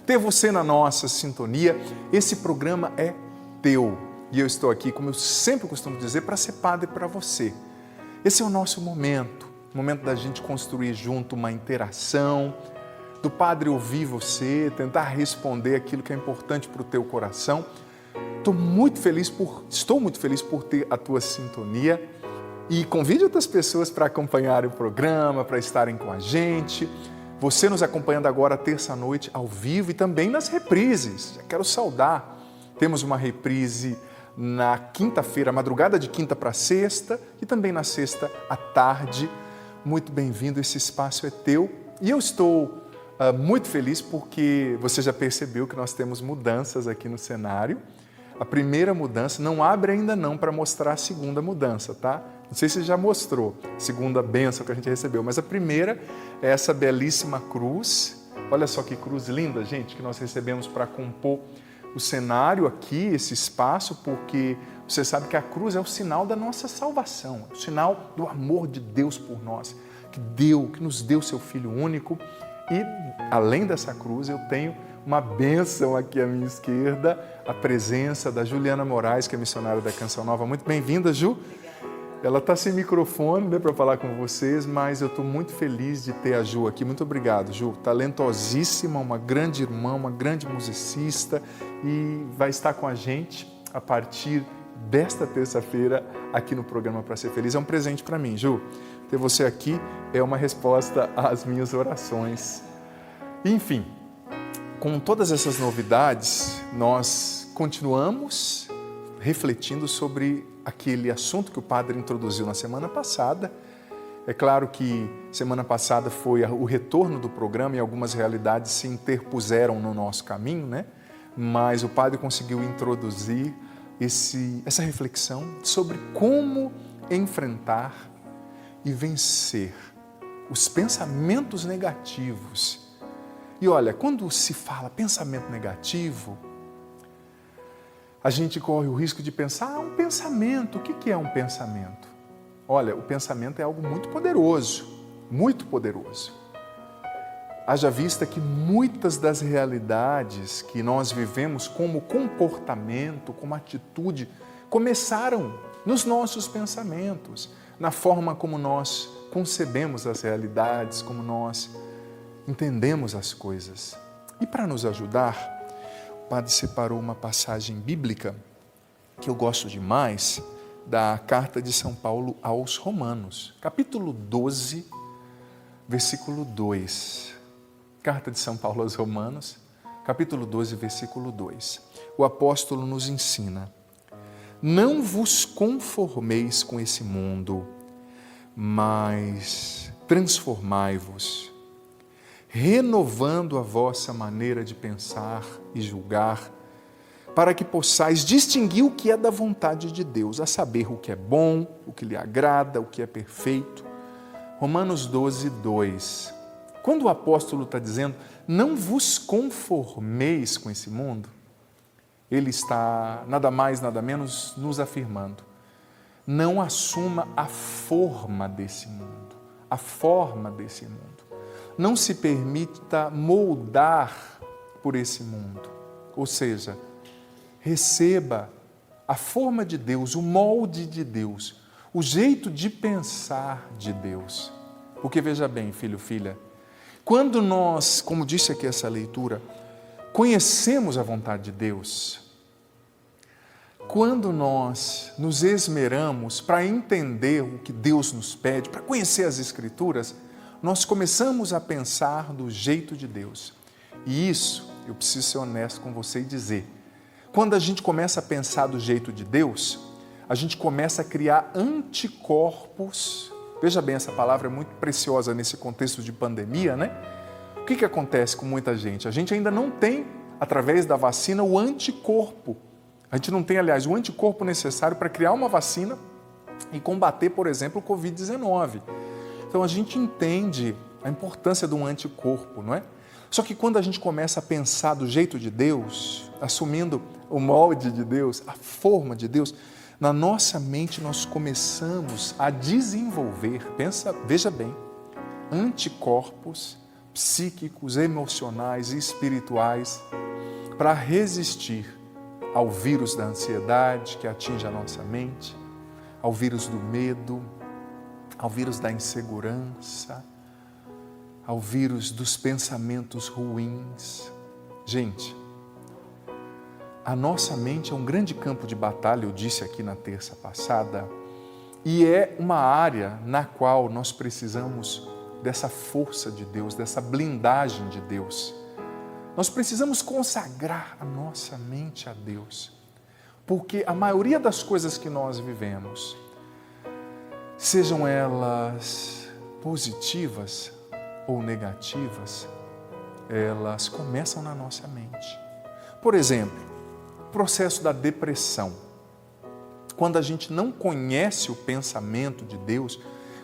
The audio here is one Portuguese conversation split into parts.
ter você na nossa sintonia. Esse programa é teu e eu estou aqui, como eu sempre costumo dizer, para ser padre para você. Esse é o nosso momento, o momento da gente construir junto uma interação, do padre ouvir você, tentar responder aquilo que é importante para o teu coração. Estou muito feliz por ter a tua sintonia e convide outras pessoas para acompanharem o programa, para estarem com a gente. Você nos acompanhando agora terça-noite ao vivo e também nas reprises. Já quero saudar. Temos uma reprise na quinta-feira, madrugada de quinta para sexta e também na sexta à tarde. Muito bem-vindo, esse espaço é teu. E eu estou muito feliz porque você já percebeu que nós temos mudanças aqui no cenário. A primeira mudança, não abre ainda não para mostrar a segunda mudança, tá? Não sei se já mostrou a segunda bênção que a gente recebeu, mas a primeira é essa belíssima cruz. Olha só que cruz linda, gente, que nós recebemos para compor o cenário aqui, esse espaço, porque você sabe que a cruz é o sinal da nossa salvação, é o sinal do amor de Deus por nós, que nos deu seu Filho único. E além dessa cruz eu tenho uma bênção aqui à minha esquerda, a presença da Juliana Moraes, que é missionária da Canção Nova. Muito bem-vinda, Ju. Ela está sem microfone, né, para falar com vocês, mas eu estou muito feliz de ter a Ju aqui. Muito obrigado, Ju. Talentosíssima, uma grande irmã, uma grande musicista e vai estar com a gente a partir desta terça-feira aqui no programa Para Ser Feliz. É um presente para mim, Ju. Ter você aqui é uma resposta às minhas orações. Enfim, com todas essas novidades, nós continuamos refletindo sobre aquele assunto que o padre introduziu na semana passada. É claro que semana passada foi o retorno do programa e algumas realidades se interpuseram no nosso caminho, né? Mas o padre conseguiu introduzir essa reflexão sobre como enfrentar e vencer os pensamentos negativos. E olha, quando se fala pensamento negativo, a gente corre o risco de pensar, um pensamento, o que é um pensamento? Olha, o pensamento é algo muito poderoso, muito poderoso. Haja vista que muitas das realidades que nós vivemos como comportamento, como atitude, começaram nos nossos pensamentos, na forma como nós concebemos as realidades, como nós entendemos as coisas. E para nos ajudar, o padre separou uma passagem bíblica que eu gosto demais, da carta de São Paulo aos Romanos, capítulo 12, versículo 2. Carta de São Paulo aos Romanos, capítulo 12, versículo 2. O apóstolo nos ensina: não vos conformeis com esse mundo, mas transformai-vos, renovando a vossa maneira de pensar e julgar, para que possais distinguir o que é da vontade de Deus, a saber o que é bom, o que lhe agrada, o que é perfeito. Romanos 12, 2. Quando o apóstolo está dizendo, não vos conformeis com esse mundo, ele está nada mais, nada menos nos afirmando, não assuma a forma desse mundo, a forma desse mundo. Não se permita moldar por esse mundo. Ou seja, receba a forma de Deus, o molde de Deus, o jeito de pensar de Deus. Porque veja bem, filho, filha, quando nós, como disse aqui essa leitura, conhecemos a vontade de Deus, quando nós nos esmeramos para entender o que Deus nos pede, para conhecer as Escrituras, nós começamos a pensar do jeito de Deus. E isso, eu preciso ser honesto com você e dizer, quando a gente começa a pensar do jeito de Deus, a gente começa a criar anticorpos. Veja bem, essa palavra é muito preciosa nesse contexto de pandemia, né? O que acontece com muita gente? A gente ainda não tem, através da vacina, o anticorpo. A gente não tem, aliás, o anticorpo necessário para criar uma vacina e combater, por exemplo, o Covid-19. Então a gente entende a importância de um anticorpo, não é? Só que quando a gente começa a pensar do jeito de Deus, assumindo o molde de Deus, a forma de Deus, na nossa mente nós começamos a desenvolver, veja bem, anticorpos psíquicos, emocionais e espirituais para resistir ao vírus da ansiedade que atinge a nossa mente, ao vírus do medo, ao vírus da insegurança, ao vírus dos pensamentos ruins. Gente, a nossa mente é um grande campo de batalha, eu disse aqui na terça passada, e é uma área na qual nós precisamos dessa força de Deus, dessa blindagem de Deus. Nós precisamos consagrar a nossa mente a Deus, porque a maioria das coisas que nós vivemos, sejam elas positivas ou negativas, elas começam na nossa mente. Por exemplo, o processo da depressão. Quando a gente não conhece o pensamento de Deus,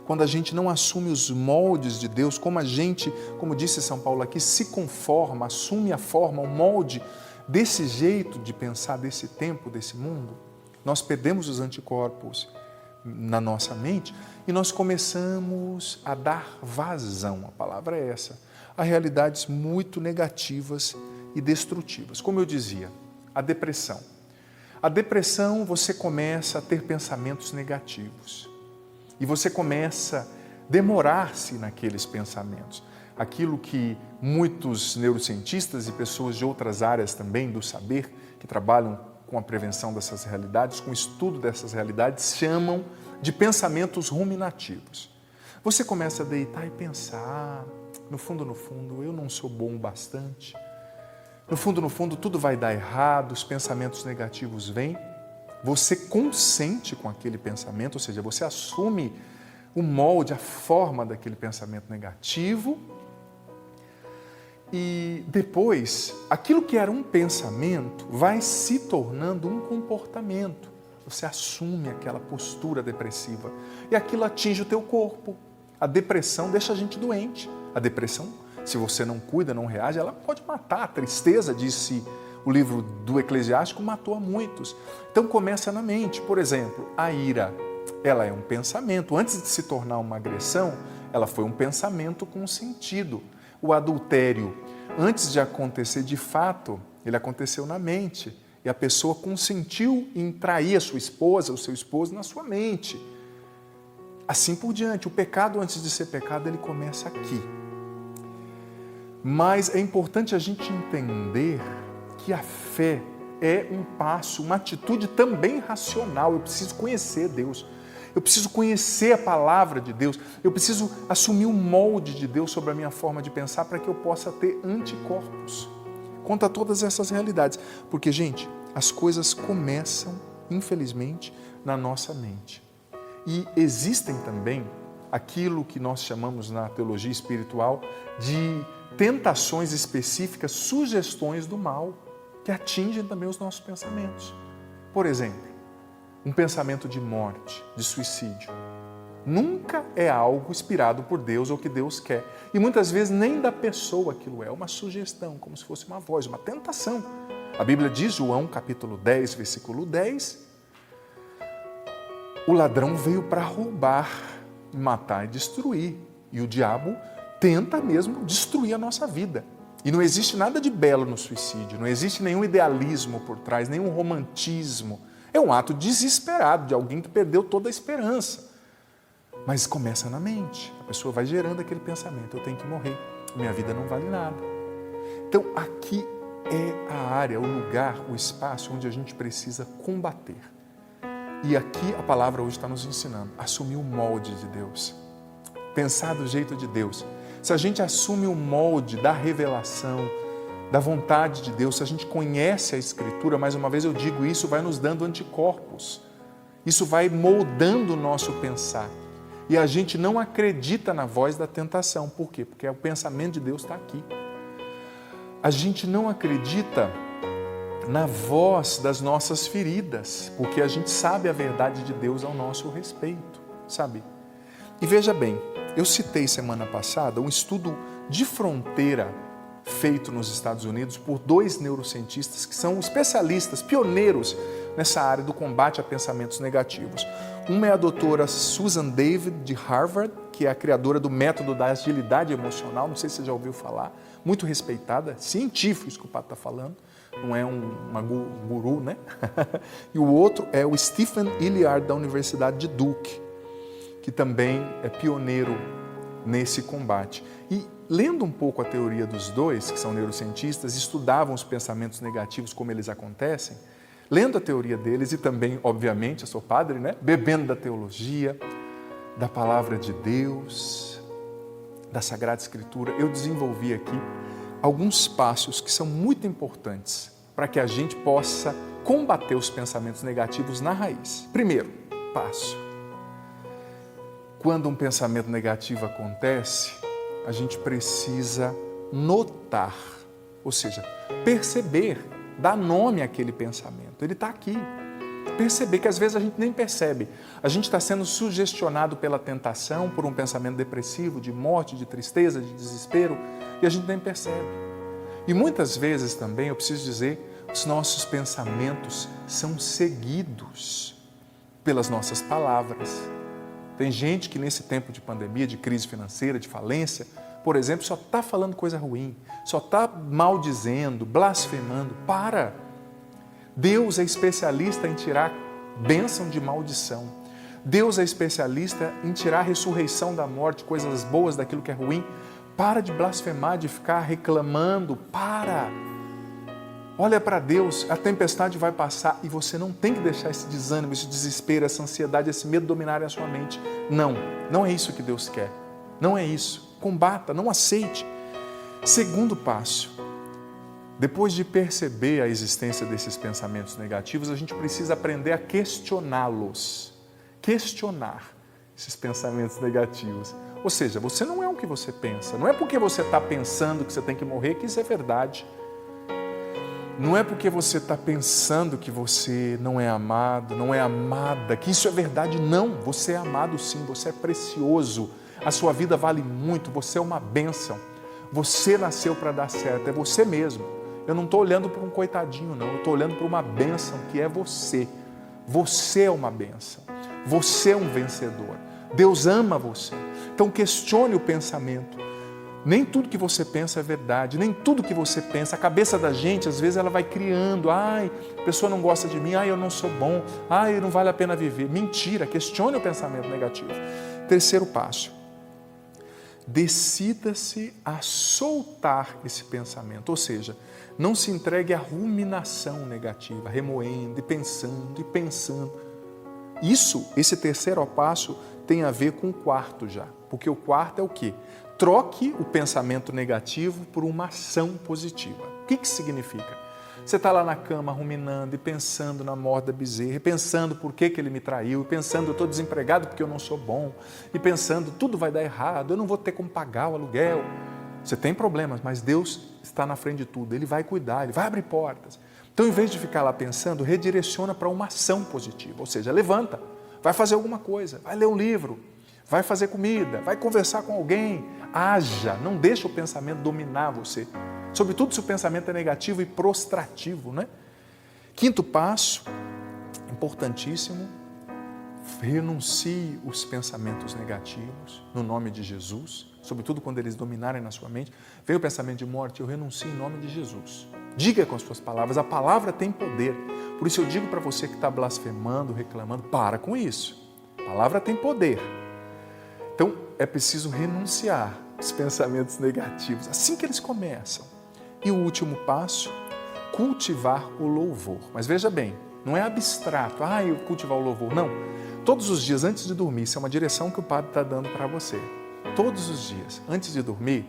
quando a gente não assume os moldes de Deus, como a gente, como disse São Paulo aqui, se conforma, assume a forma, o molde desse jeito de pensar, desse tempo, desse mundo, nós perdemos os anticorpos na nossa mente e nós começamos a dar vazão, a palavra é essa, a realidades muito negativas e destrutivas. Como eu dizia, a depressão. A depressão, você começa a ter pensamentos negativos e você começa a demorar-se naqueles pensamentos. Aquilo que muitos neurocientistas e pessoas de outras áreas também do saber, que trabalham com a prevenção dessas realidades, com o estudo dessas realidades, chamam de pensamentos ruminativos. Você começa a deitar e pensar, no fundo, eu não sou bom o bastante. No fundo, tudo vai dar errado, os pensamentos negativos vêm, você consente com aquele pensamento, ou seja, você assume o molde, a forma daquele pensamento negativo e depois, aquilo que era um pensamento vai se tornando um comportamento. Você assume aquela postura depressiva e aquilo atinge o teu corpo. A depressão deixa a gente doente. A depressão, se você não cuida, não reage, ela pode matar. A tristeza, disse o livro do Eclesiástico, matou a muitos. Então começa na mente. Por exemplo, a ira, ela é um pensamento. Antes de se tornar uma agressão, ela foi um pensamento com sentido. O adultério, antes de acontecer de fato, ele aconteceu na mente. E a pessoa consentiu em trair a sua esposa, o seu esposo, na sua mente. Assim por diante. O pecado, antes de ser pecado, ele começa aqui. Mas é importante a gente entender que a fé é um passo, uma atitude também racional. Eu preciso conhecer Deus. Eu preciso conhecer a palavra de Deus. Eu preciso assumir o molde de Deus sobre a minha forma de pensar para que eu possa ter anticorpos contra todas essas realidades. Porque, gente, as coisas começam, infelizmente, na nossa mente. E existem também aquilo que nós chamamos na teologia espiritual de tentações específicas, sugestões do mal, que atingem também os nossos pensamentos. Por exemplo, um pensamento de morte, de suicídio, nunca é algo inspirado por Deus ou que Deus quer. E muitas vezes nem da pessoa aquilo é uma sugestão, como se fosse uma voz, uma tentação. A Bíblia diz, João capítulo 10, versículo 10, o ladrão veio para roubar, matar e destruir. E o diabo tenta mesmo destruir a nossa vida. E não existe nada de belo no suicídio, não existe nenhum idealismo por trás, nenhum romantismo. É um ato desesperado de alguém que perdeu toda a esperança. Mas começa na mente, a pessoa vai gerando aquele pensamento, eu tenho que morrer, minha vida não vale nada. Então aqui é a área, o lugar, o espaço onde a gente precisa combater. E aqui a palavra hoje está nos ensinando, assumir o molde de Deus, pensar do jeito de Deus. Se a gente assume o molde da revelação, da vontade de Deus, se a gente conhece a Escritura, mais uma vez eu digo, isso vai nos dando anticorpos, isso vai moldando o nosso pensar. E a gente não acredita na voz da tentação. Por quê? Porque o pensamento de Deus está aqui. A gente não acredita na voz das nossas feridas, porque a gente sabe a verdade de Deus ao nosso respeito, sabe? E veja bem, eu citei semana passada um estudo de fronteira feito nos Estados Unidos por 2 neurocientistas que são especialistas, pioneiros nessa área do combate a pensamentos negativos. Uma é a doutora Susan David, de Harvard, que é a criadora do método da agilidade emocional, não sei se você já ouviu falar, muito respeitada, científico isso que o Padre está falando, não é uma guru, né? E o outro é o Stephen Hilliard, da Universidade de Duke, que também é pioneiro nesse combate. E lendo um pouco a teoria dos dois, que são neurocientistas, estudavam os pensamentos negativos, como eles acontecem, lendo a teoria deles e também, obviamente, eu sou padre, né? Bebendo da teologia, da palavra de Deus, da Sagrada Escritura, eu desenvolvi aqui alguns passos que são muito importantes para que a gente possa combater os pensamentos negativos na raiz. Primeiro passo, quando um pensamento negativo acontece, a gente precisa notar, ou seja, perceber, dar nome àquele pensamento. Ele está aqui. Perceber que às vezes a gente nem percebe. A gente está sendo sugestionado pela tentação, por um pensamento depressivo, de morte, de tristeza, de desespero, e a gente nem percebe. E muitas vezes também, eu preciso dizer, os nossos pensamentos são seguidos pelas nossas palavras. Tem gente que nesse tempo de pandemia, de crise financeira, de falência, por exemplo, só está falando coisa ruim, só está maldizendo, blasfemando. Para! Deus é especialista em tirar bênção de maldição. Deus é especialista em tirar a ressurreição da morte, coisas boas daquilo que é ruim. Para de blasfemar, de ficar reclamando. Para! Olha para Deus, a tempestade vai passar e você não tem que deixar esse desânimo, esse desespero, essa ansiedade, esse medo dominarem a sua mente. Não, não é isso que Deus quer. Não é isso. Combata, não aceite. Segundo passo, depois de perceber a existência desses pensamentos negativos, a gente precisa aprender a questioná-los. Questionar esses pensamentos negativos. Ou seja, você não é o que você pensa. Não é porque você está pensando que você tem que morrer que isso é verdade. Não é porque você está pensando que você não é amado, não é amada, que isso é verdade. Não, você é amado sim, você é precioso. A sua vida vale muito, você é uma bênção. Você nasceu para dar certo, é você mesmo. Eu não estou olhando para um coitadinho, não. Eu estou olhando para uma bênção que é você. Você é uma bênção. Você é um vencedor. Deus ama você. Então questione o pensamento. Nem tudo que você pensa é verdade, nem tudo que você pensa. A cabeça da gente, às vezes, ela vai criando. Ai, a pessoa não gosta de mim. Ai, eu não sou bom. Ai, não vale a pena viver. Mentira, questione o pensamento negativo. Terceiro passo. Decida-se a soltar esse pensamento. Ou seja, não se entregue à ruminação negativa, remoendo e pensando. Esse terceiro passo tem a ver com o quarto já. Porque o quarto é o quê? Troque o pensamento negativo por uma ação positiva. O que significa? Você está lá na cama ruminando e pensando na morte da Bezerra, e pensando por que ele me traiu, e pensando eu estou desempregado porque eu não sou bom, e pensando tudo vai dar errado, eu não vou ter como pagar o aluguel. Você tem problemas, mas Deus está na frente de tudo, Ele vai cuidar, Ele vai abrir portas. Então, em vez de ficar lá pensando, redireciona para uma ação positiva, ou seja, levanta, vai fazer alguma coisa, vai ler um livro, vai fazer comida, vai conversar com alguém, haja, não deixe o pensamento dominar você. Sobretudo se o pensamento é negativo e prostrativo, né? Quinto passo, importantíssimo, renuncie os pensamentos negativos no nome de Jesus, sobretudo quando eles dominarem na sua mente. Veio o pensamento de morte, eu renuncio em nome de Jesus. Diga com as suas palavras, a palavra tem poder. Por isso eu digo para você que está blasfemando, reclamando, para com isso. A palavra tem poder. Então é preciso renunciar os pensamentos negativos, assim que eles começam. E o último passo, cultivar o louvor. Mas veja bem, não é abstrato, eu cultivar o louvor, não. Todos os dias, antes de dormir, isso é uma direção que o Padre está dando para você. Todos os dias, antes de dormir,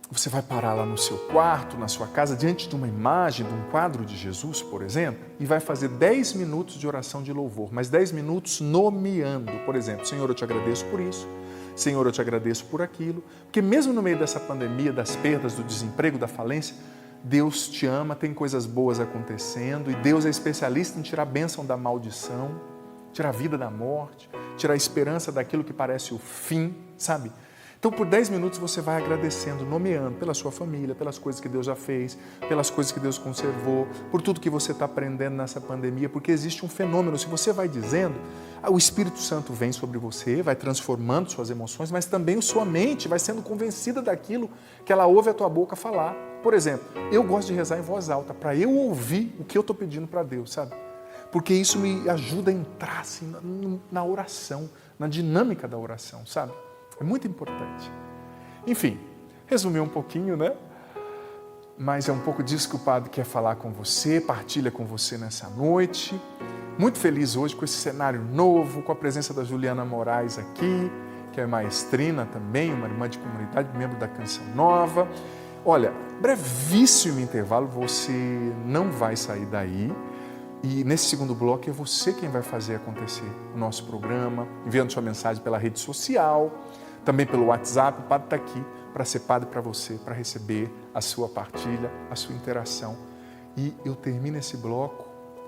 você vai parar lá no seu quarto, na sua casa, diante de uma imagem, de um quadro de Jesus, por exemplo, e vai fazer 10 minutos de oração de louvor, mas 10 minutos nomeando, por exemplo, Senhor, eu te agradeço por isso, Senhor, eu te agradeço por aquilo, porque mesmo no meio dessa pandemia, das perdas, do desemprego, da falência, Deus te ama, tem coisas boas acontecendo e Deus é especialista em tirar a bênção da maldição, tirar a vida da morte, tirar a esperança daquilo que parece o fim, sabe? Então, Então, por 10 minutos você vai agradecendo, nomeando pela sua família, pelas coisas que Deus já fez, pelas coisas que Deus conservou, por tudo que você está aprendendo nessa pandemia, porque existe um fenômeno, se você vai dizendo, o Espírito Santo vem sobre você, vai transformando suas emoções, mas também a sua mente vai sendo convencida daquilo que ela ouve a tua boca falar. Por exemplo, eu gosto de rezar em voz alta, para eu ouvir o que eu estou pedindo para Deus, sabe? Porque isso me ajuda a entrar assim, na oração, na dinâmica da oração, sabe? É muito importante. Enfim, resumi um pouquinho, né? Mas é um pouco disso que o Padre quer falar com você, partilha com você nessa noite. Muito feliz hoje com esse cenário novo, com a presença da Juliana Moraes aqui, que é maestrina também, uma irmã de comunidade, membro da Canção Nova. Olha, brevíssimo intervalo, você não vai sair daí. E nesse segundo bloco é você quem vai fazer acontecer o nosso programa, enviando sua mensagem pela rede social, também pelo WhatsApp. O Padre está aqui para ser Padre para você, para receber a sua partilha, a sua interação. E eu termino esse bloco,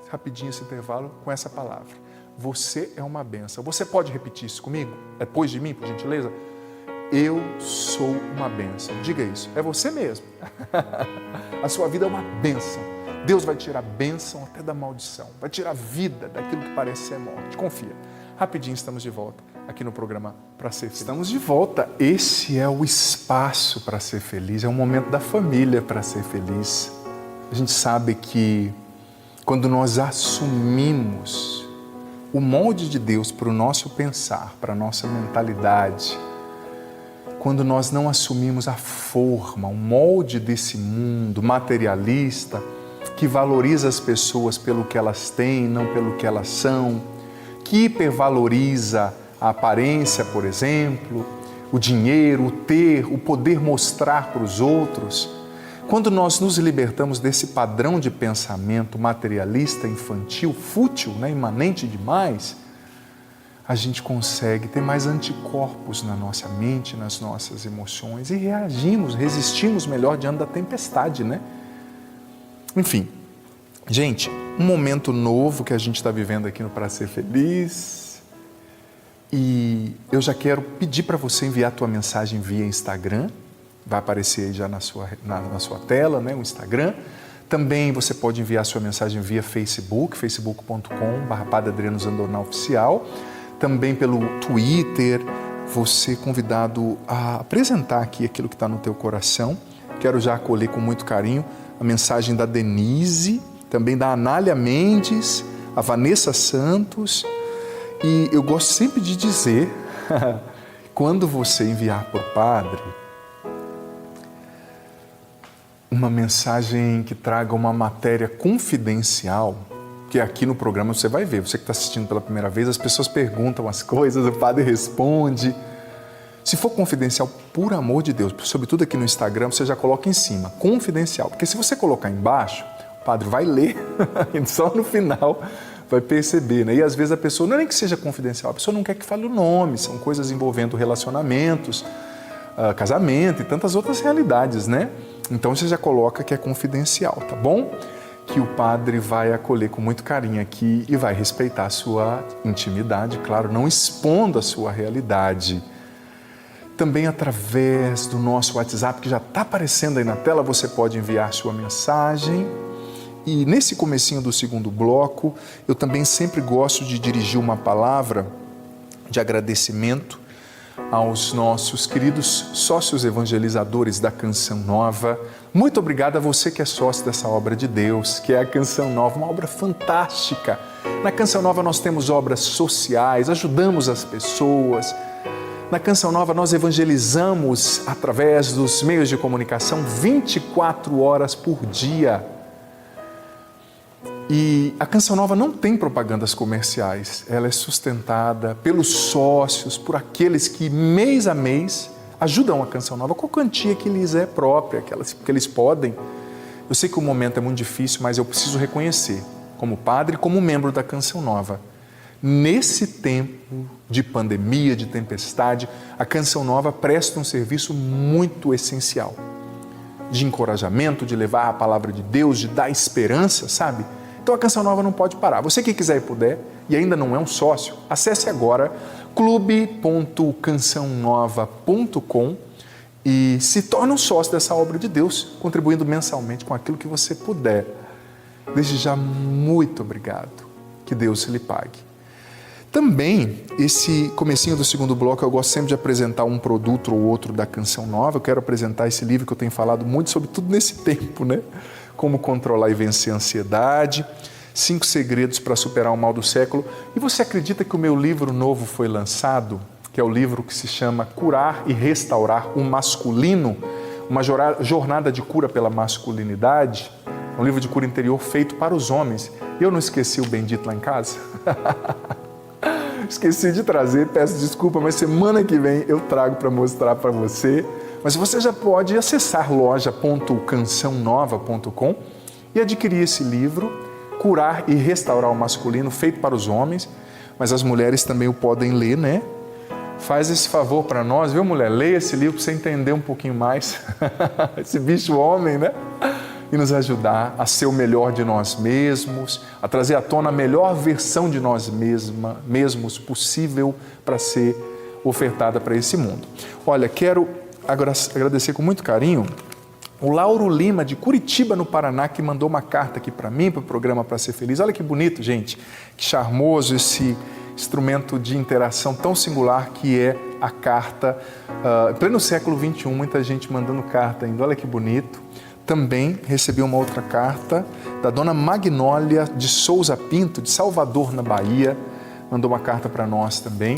rapidinho esse intervalo, com essa palavra. Você é uma bênção. Você pode repetir isso comigo? Depois de mim, por gentileza? Eu sou uma bênção. Diga isso. É você mesmo. A sua vida é uma bênção. Deus vai tirar a bênção até da maldição. Vai tirar a vida daquilo que parece ser morte. Confia. Rapidinho estamos de volta aqui no programa Para Ser Feliz. Estamos de volta. Esse é o espaço para ser feliz. É o momento da família para ser feliz. A gente sabe que quando nós assumimos o molde de Deus para o nosso pensar, para a nossa mentalidade, quando nós não assumimos a forma, o molde desse mundo materialista, que valoriza as pessoas pelo que elas têm, não pelo que elas são, que hipervaloriza a aparência, por exemplo, o dinheiro, o ter, o poder mostrar para os outros. Quando nós nos libertamos desse padrão de pensamento materialista, infantil, fútil, imanente demais, a gente consegue ter mais anticorpos na nossa mente, nas nossas emoções e reagimos, resistimos melhor diante da tempestade, Enfim, gente, um momento novo que a gente está vivendo aqui no Para Ser Feliz. E eu já quero pedir para você enviar a tua mensagem via Instagram. Vai aparecer aí já na sua tela, o Instagram. Também você pode enviar a sua mensagem via Facebook, facebook.com/Padre Adriano Zandornal Oficial. Também pelo Twitter, você convidado a apresentar aqui aquilo que está no teu coração. Quero já acolher com muito carinho a mensagem da Denise, também da Anália Mendes, a Vanessa Santos. E eu gosto sempre de dizer, quando você enviar por Padre, uma mensagem que traga uma matéria confidencial, que aqui no programa você vai ver, você que está assistindo pela primeira vez, as pessoas perguntam as coisas, o Padre responde. Se for confidencial, por amor de Deus, sobretudo aqui no Instagram, você já coloca em cima, confidencial. Porque se você colocar embaixo, o Padre vai ler e só no final vai perceber, E às vezes a pessoa, não é nem que seja confidencial, a pessoa não quer que fale o nome, são coisas envolvendo relacionamentos, casamento e tantas outras realidades, Então você já coloca que é confidencial, tá bom? Que o Padre vai acolher com muito carinho aqui e vai respeitar a sua intimidade, claro, não expondo a sua realidade. Também através do nosso WhatsApp, que já está aparecendo aí na tela, você pode enviar sua mensagem. E nesse comecinho do segundo bloco, eu também sempre gosto de dirigir uma palavra de agradecimento aos nossos queridos sócios evangelizadores da Canção Nova. Muito obrigado a você que é sócio dessa obra de Deus, que é a Canção Nova, uma obra fantástica. Na Canção Nova nós temos obras sociais, ajudamos as pessoas. Na Canção Nova nós evangelizamos através dos meios de comunicação 24 horas por dia. E a Canção Nova não tem propagandas comerciais, ela é sustentada pelos sócios, por aqueles que mês a mês ajudam a Canção Nova com a quantia que lhes é própria, que eles podem. Eu sei que o momento é muito difícil, mas eu preciso reconhecer, como padre e como membro da Canção Nova, nesse tempo de pandemia, de tempestade, a Canção Nova presta um serviço muito essencial, de encorajamento, de levar a palavra de Deus, de dar esperança, sabe? Então a Canção Nova não pode parar. Você que quiser e puder, e ainda não é um sócio, acesse agora clube.cançãonova.com e se torne um sócio dessa obra de Deus, contribuindo mensalmente com aquilo que você puder. Desde já, muito obrigado. Que Deus lhe pague. Também, esse comecinho do segundo bloco, eu gosto sempre de apresentar um produto ou outro da Canção Nova. Eu quero apresentar esse livro que eu tenho falado muito sobre tudo nesse tempo, né? Como controlar e vencer a ansiedade, 5 segredos para superar o mal do século. E você acredita que o meu livro novo foi lançado? Que é o livro que se chama Curar e Restaurar o Masculino, uma jornada de cura pela masculinidade, um livro de cura interior feito para os homens. E eu não esqueci o bendito lá em casa? Esqueci de trazer, peço desculpa, mas semana que vem eu trago para mostrar para você. Mas você já pode acessar loja.cançãonova.com e adquirir esse livro, Curar e Restaurar o Masculino, feito para os homens, mas as mulheres também o podem ler, né? Faz esse favor para nós, viu, mulher? Leia esse livro para você entender um pouquinho mais esse bicho homem, né? E nos ajudar a ser o melhor de nós mesmos, a trazer à tona a melhor versão de nós mesmos possível para ser ofertada para esse mundo. Olha, quero agradecer com muito carinho o Lauro Lima, de Curitiba, no Paraná, que mandou uma carta aqui para mim, para o programa Para Ser Feliz. Olha que bonito, gente, que charmoso esse instrumento de interação tão singular que é a carta. Em pleno século XXI, muita gente mandando carta ainda, olha que bonito. Também recebi uma outra carta da dona Magnólia de Souza Pinto, de Salvador, na Bahia, mandou uma carta para nós também.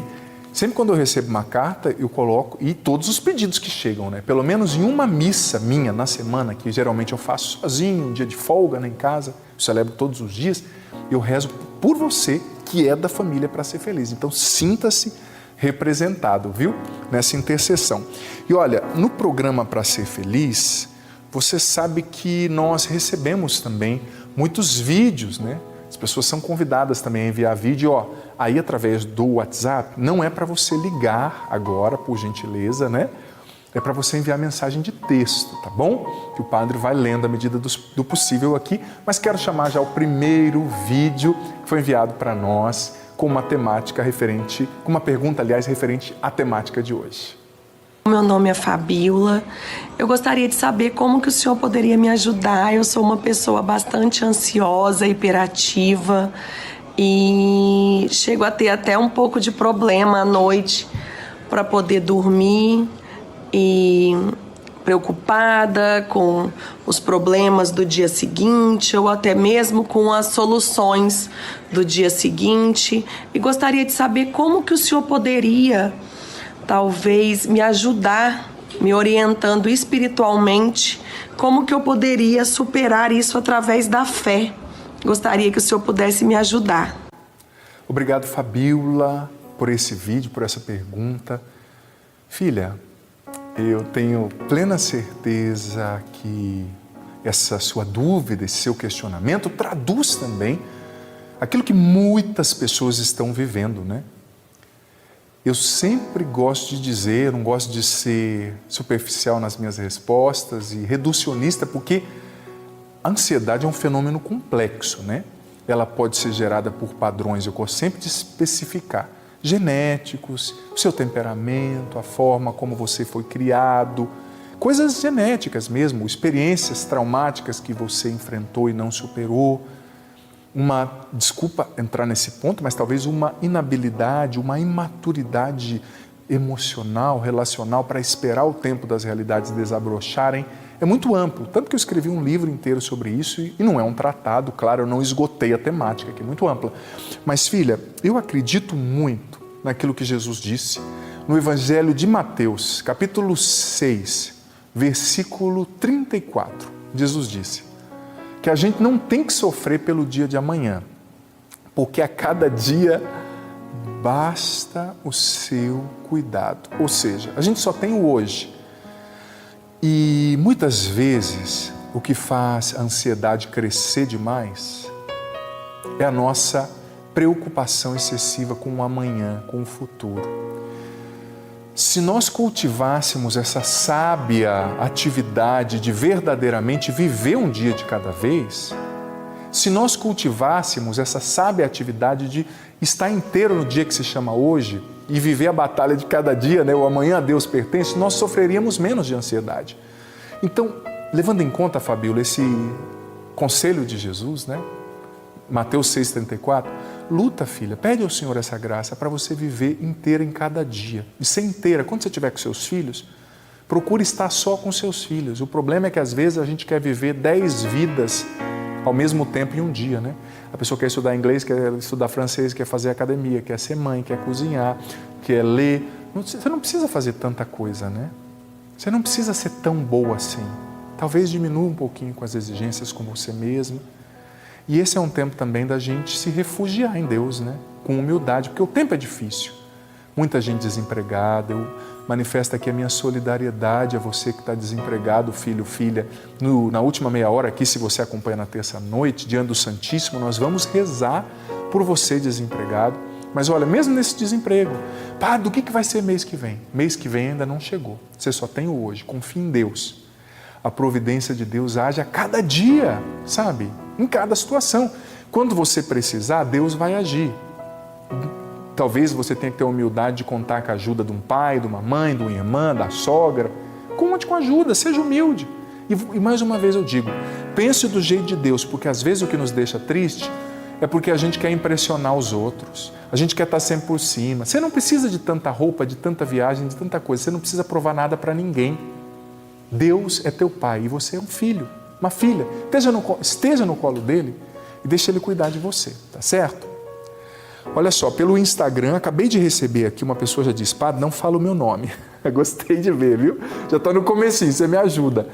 Sempre quando eu recebo uma carta, eu coloco, e todos os pedidos que chegam, né? Pelo menos em uma missa minha na semana, que geralmente eu faço sozinho, um dia de folga, né, em casa, eu celebro todos os dias, eu rezo por você, que é da família Para Ser Feliz. Então, sinta-se representado, viu? Nessa intercessão. E olha, no programa Para Ser Feliz, você sabe que nós recebemos também muitos vídeos, né? As pessoas são convidadas também a enviar vídeo, ó, aí através do WhatsApp. Não é para você ligar agora, por gentileza, né? É para você enviar mensagem de texto, tá bom? Que o padre vai lendo à medida do possível aqui, mas quero chamar já o primeiro vídeo que foi enviado para nós com uma temática referente, com uma pergunta, aliás, referente à temática de hoje. Meu nome é Fabíola. Eu gostaria de saber como que o senhor poderia me ajudar. Eu sou uma pessoa bastante ansiosa, hiperativa e chego a ter até um pouco de problema à noite para poder dormir e preocupada com os problemas do dia seguinte ou até mesmo com as soluções do dia seguinte. E gostaria de saber como que o senhor poderia talvez me ajudar, me orientando espiritualmente, como que eu poderia superar isso através da fé. Gostaria que o senhor pudesse me ajudar. Obrigado, Fabíola, por esse vídeo, por essa pergunta. Filha, eu tenho plena certeza que essa sua dúvida, esse seu questionamento traduz também aquilo que muitas pessoas estão vivendo, né? Eu sempre gosto de dizer, não gosto de ser superficial nas minhas respostas e reducionista, porque a ansiedade é um fenômeno complexo, né? Ela pode ser gerada por padrões, eu gosto sempre de especificar, genéticos, o seu temperamento, a forma como você foi criado, coisas genéticas mesmo, experiências traumáticas que você enfrentou e não superou. Desculpa entrar nesse ponto, mas talvez uma inabilidade, uma imaturidade emocional, relacional para esperar o tempo das realidades desabrocharem. É muito amplo, tanto que eu escrevi um livro inteiro sobre isso e não é um tratado, claro, eu não esgotei a temática, que é muito ampla. Mas filha, eu acredito muito naquilo que Jesus disse no Evangelho de Mateus, capítulo 6, versículo 34. Jesus disse que a gente não tem que sofrer pelo dia de amanhã, porque a cada dia basta o seu cuidado. Ou seja, a gente só tem o hoje. E muitas vezes o que faz a ansiedade crescer demais é a nossa preocupação excessiva com o amanhã, com o futuro. Se nós cultivássemos essa sábia atividade de verdadeiramente viver um dia de cada vez, se nós cultivássemos essa sábia atividade de estar inteiro no dia que se chama hoje, e viver a batalha de cada dia, né? O amanhã a Deus pertence, nós sofreríamos menos de ansiedade. Então, levando em conta, Fabíola, esse conselho de Jesus, né? Mateus 6,34, luta, filha, pede ao Senhor essa graça para você viver inteira em cada dia. E ser inteira, quando você estiver com seus filhos, procure estar só com seus filhos. O problema é que às vezes a gente quer viver 10 vidas ao mesmo tempo em um dia, né? A pessoa quer estudar inglês, quer estudar francês, quer fazer academia, quer ser mãe, quer cozinhar, quer ler. Você não precisa fazer tanta coisa, né? Você não precisa ser tão boa assim. Talvez diminua um pouquinho com as exigências com você mesmo. E esse é um tempo também da gente se refugiar em Deus, né? Com humildade, porque o tempo é difícil. Muita gente desempregada. Eu manifesto aqui a minha solidariedade a você que está desempregado, filho, filha. Na última meia hora aqui, se você acompanha na terça-noite, diante do Santíssimo, nós vamos rezar por você desempregado. Mas olha, mesmo nesse desemprego, padre, do que vai ser mês que vem? Mês que vem ainda não chegou. Você só tem o hoje. Confie em Deus. A providência de Deus age a cada dia, sabe? Em cada situação. Quando você precisar, Deus vai agir. Talvez você tenha que ter a humildade de contar com a ajuda de um pai, de uma mãe, de uma irmã, da sogra. Conte com ajuda, seja humilde. E mais uma vez eu digo, pense do jeito de Deus, porque às vezes o que nos deixa triste é porque a gente quer impressionar os outros. A gente quer estar sempre por cima. Você não precisa de tanta roupa, de tanta viagem, de tanta coisa. Você não precisa provar nada para ninguém. Deus é teu pai e você é um filho, uma filha. Esteja no colo dele e deixa ele cuidar de você, tá certo? Olha só, pelo Instagram, acabei de receber aqui, uma pessoa já disse, padre, não fala o meu nome. Gostei de ver, viu? Já está no comecinho, você me ajuda.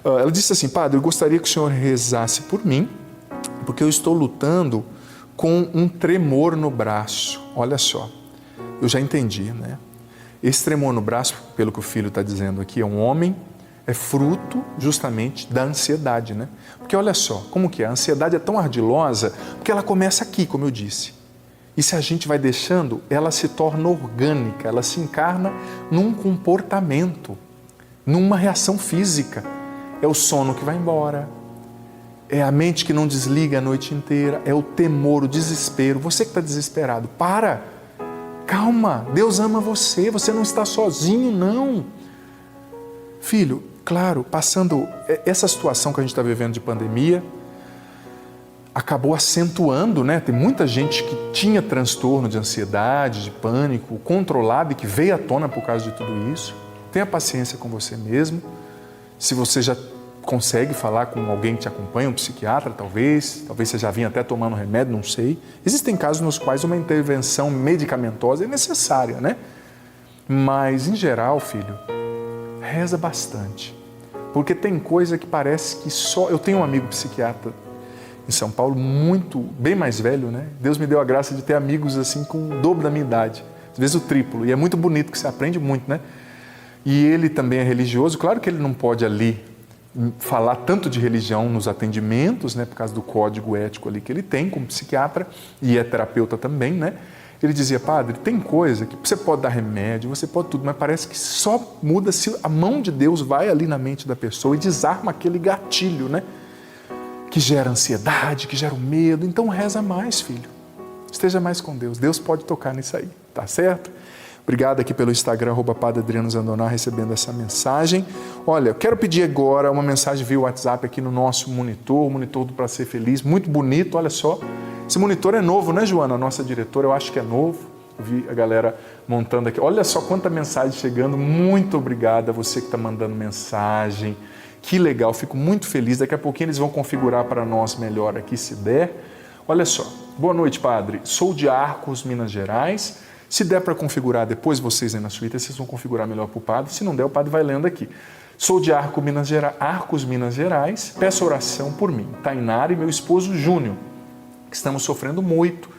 Ela disse assim, padre, eu gostaria que o senhor rezasse por mim, porque eu estou lutando com um tremor no braço. Olha só, eu já entendi, né? Esse tremor no braço, pelo que o filho está dizendo aqui, é um homem, é fruto justamente da ansiedade, né? Porque olha só, como que é? A ansiedade é tão ardilosa, porque ela começa aqui, como eu disse. E se a gente vai deixando, ela se torna orgânica, ela se encarna num comportamento, numa reação física. É o sono que vai embora, é a mente que não desliga a noite inteira, é o temor, o desespero. Você que está desesperado, para, calma, Deus ama você, você não está sozinho, não. Filho, claro, passando essa situação que a gente está vivendo de pandemia, acabou acentuando, né? Tem muita gente que tinha transtorno de ansiedade, de pânico, controlado e que veio à tona por causa de tudo isso. Tenha paciência com você mesmo. Se você já consegue falar com alguém que te acompanha, um psiquiatra talvez você já vinha até tomando remédio, não sei. Existem casos nos quais uma intervenção medicamentosa é necessária, né? Mas, em geral, filho, reza bastante. Porque tem coisa que parece que só... Eu tenho um amigo psiquiatra em São Paulo, bem mais velho, né? Deus me deu a graça de ter amigos assim com o dobro da minha idade, às vezes o triplo, e é muito bonito que você aprende muito, né? E ele também é religioso, claro que ele não pode ali falar tanto de religião nos atendimentos, né? Por causa do código ético ali que ele tem como psiquiatra, e é terapeuta também, né? Ele dizia, padre, tem coisa que você pode dar remédio, você pode tudo, mas parece que só muda se a mão de Deus vai ali na mente da pessoa e desarma aquele gatilho, né? Que gera ansiedade, que gera o medo. Então reza mais, filho. Esteja mais com Deus. Deus pode tocar nisso aí, tá certo? Obrigado aqui pelo Instagram, @Padre Adriano Zandoná, recebendo essa mensagem. Olha, eu quero pedir agora uma mensagem via WhatsApp aqui no nosso monitor, o monitor do Pra Ser Feliz, muito bonito, olha só. Esse monitor é novo, né, Joana? A nossa diretora, eu acho que é novo. Eu vi a galera montando aqui. Olha só quanta mensagem chegando. Muito obrigado a você que está mandando mensagem. Que legal, fico muito feliz. Daqui a pouquinho eles vão configurar para nós melhor aqui, se der. Olha só, boa noite, padre. Sou de Arcos, Minas Gerais. Se der para configurar depois, vocês aí na suíte, vocês vão configurar melhor para o padre. Se não der, o padre vai lendo aqui. Sou de Arcos, Minas Gerais. Peço oração por mim, Tainara e meu esposo Júnior, que estamos sofrendo muito,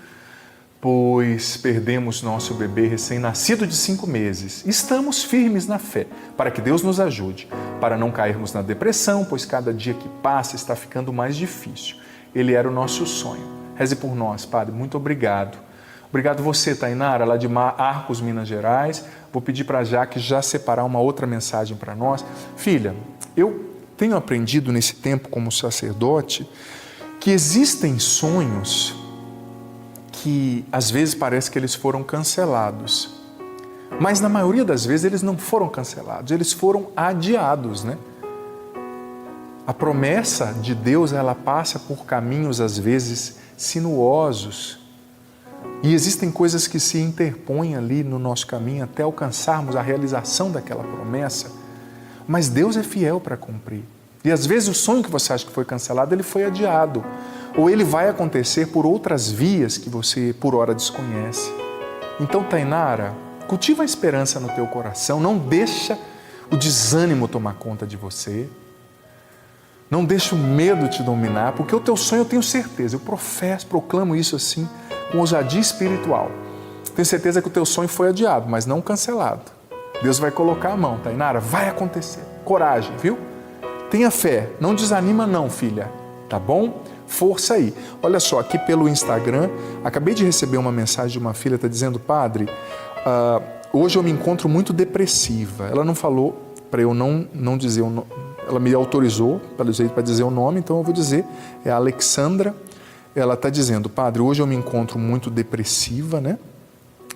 pois perdemos nosso bebê recém-nascido de 5 meses. Estamos firmes na fé, para que Deus nos ajude, para não cairmos na depressão, pois cada dia que passa está ficando mais difícil. Ele era o nosso sonho. Reze por nós, Padre. Muito obrigado. Obrigado você, Tainara, lá de Arcos, Minas Gerais. Vou pedir para a Jaque já separar uma outra mensagem para nós. Filha, eu tenho aprendido nesse tempo como sacerdote que existem sonhos que às vezes parece que eles foram cancelados. Mas na maioria das vezes eles não foram cancelados, eles foram adiados, né? A promessa de Deus, ela passa por caminhos às vezes sinuosos. E existem coisas que se interpõem ali no nosso caminho até alcançarmos a realização daquela promessa. Mas Deus é fiel para cumprir. E às vezes o sonho que você acha que foi cancelado, ele foi adiado. Ou ele vai acontecer por outras vias que você por hora desconhece. Então, Tainara, cultiva a esperança no teu coração, não deixa o desânimo tomar conta de você. Não deixa o medo te dominar, porque o teu sonho eu tenho certeza, eu proclamo isso assim, com ousadia espiritual. Tenho certeza que o teu sonho foi adiado, mas não cancelado. Deus vai colocar a mão, Tainara, vai acontecer. Coragem, viu? Tenha fé, não desanima não, filha, tá bom? Força aí. Olha só, aqui pelo Instagram, acabei de receber uma mensagem de uma filha, está dizendo, padre, hoje eu me encontro muito depressiva. Ela não falou para eu não dizer o nome, ela me autorizou para dizer o nome, então eu vou dizer, é a Alexandra. Ela está dizendo, padre, hoje eu me encontro muito depressiva, né?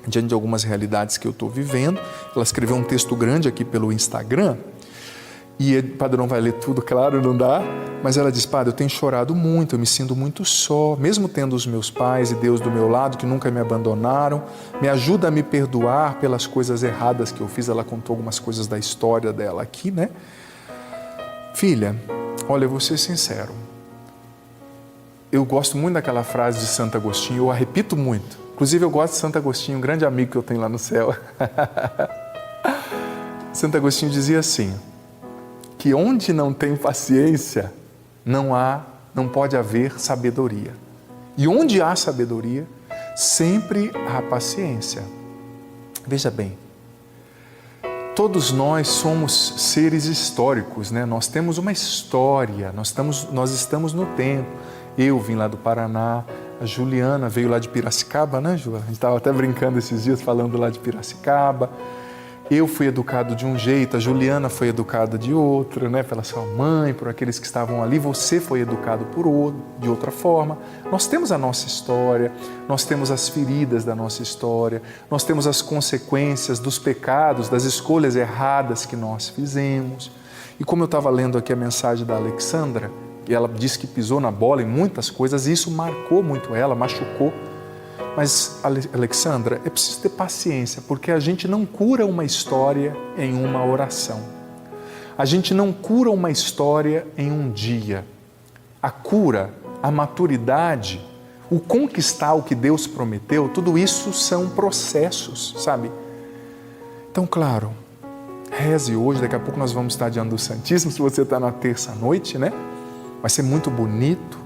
Diante de algumas realidades que eu estou vivendo. Ela escreveu um texto grande aqui pelo Instagram, e o padre não vai ler tudo, claro, não dá, mas ela diz, padre, eu tenho chorado muito, eu me sinto muito só, mesmo tendo os meus pais e Deus do meu lado, que nunca me abandonaram, me ajuda a me perdoar pelas coisas erradas que eu fiz. Ela contou algumas coisas da história dela aqui, né? Filha, olha, eu vou ser sincero, eu gosto muito daquela frase de Santo Agostinho, eu a repito muito, inclusive eu gosto de Santo Agostinho, um grande amigo que eu tenho lá no céu. Santo Agostinho dizia assim, que onde não tem paciência, não pode haver sabedoria. E onde há sabedoria, sempre há paciência. Veja bem, todos nós somos seres históricos, né? Nós temos uma história, nós estamos no tempo. Eu vim lá do Paraná, a Juliana veio lá de Piracicaba, né, Ju? A gente estava até brincando esses dias falando lá de Piracicaba. Eu fui educado de um jeito, a Juliana foi educada de outro, né? Pela sua mãe, por aqueles que estavam ali. Você foi educado de outra forma. Nós temos a nossa história, nós temos as feridas da nossa história, nós temos as consequências dos pecados, das escolhas erradas que nós fizemos. E como eu estava lendo aqui a mensagem da Alexandra, e ela disse que pisou na bola em muitas coisas, e isso marcou muito ela, machucou. Mas, Alexandra, é preciso ter paciência, porque a gente não cura uma história em uma oração. A gente não cura uma história em um dia. A cura, a maturidade, o conquistar o que Deus prometeu, tudo isso são processos, sabe? Então, claro, reze hoje, daqui a pouco nós vamos estar diante do Santíssimo, se você está na terça-noite, né? Vai ser muito bonito,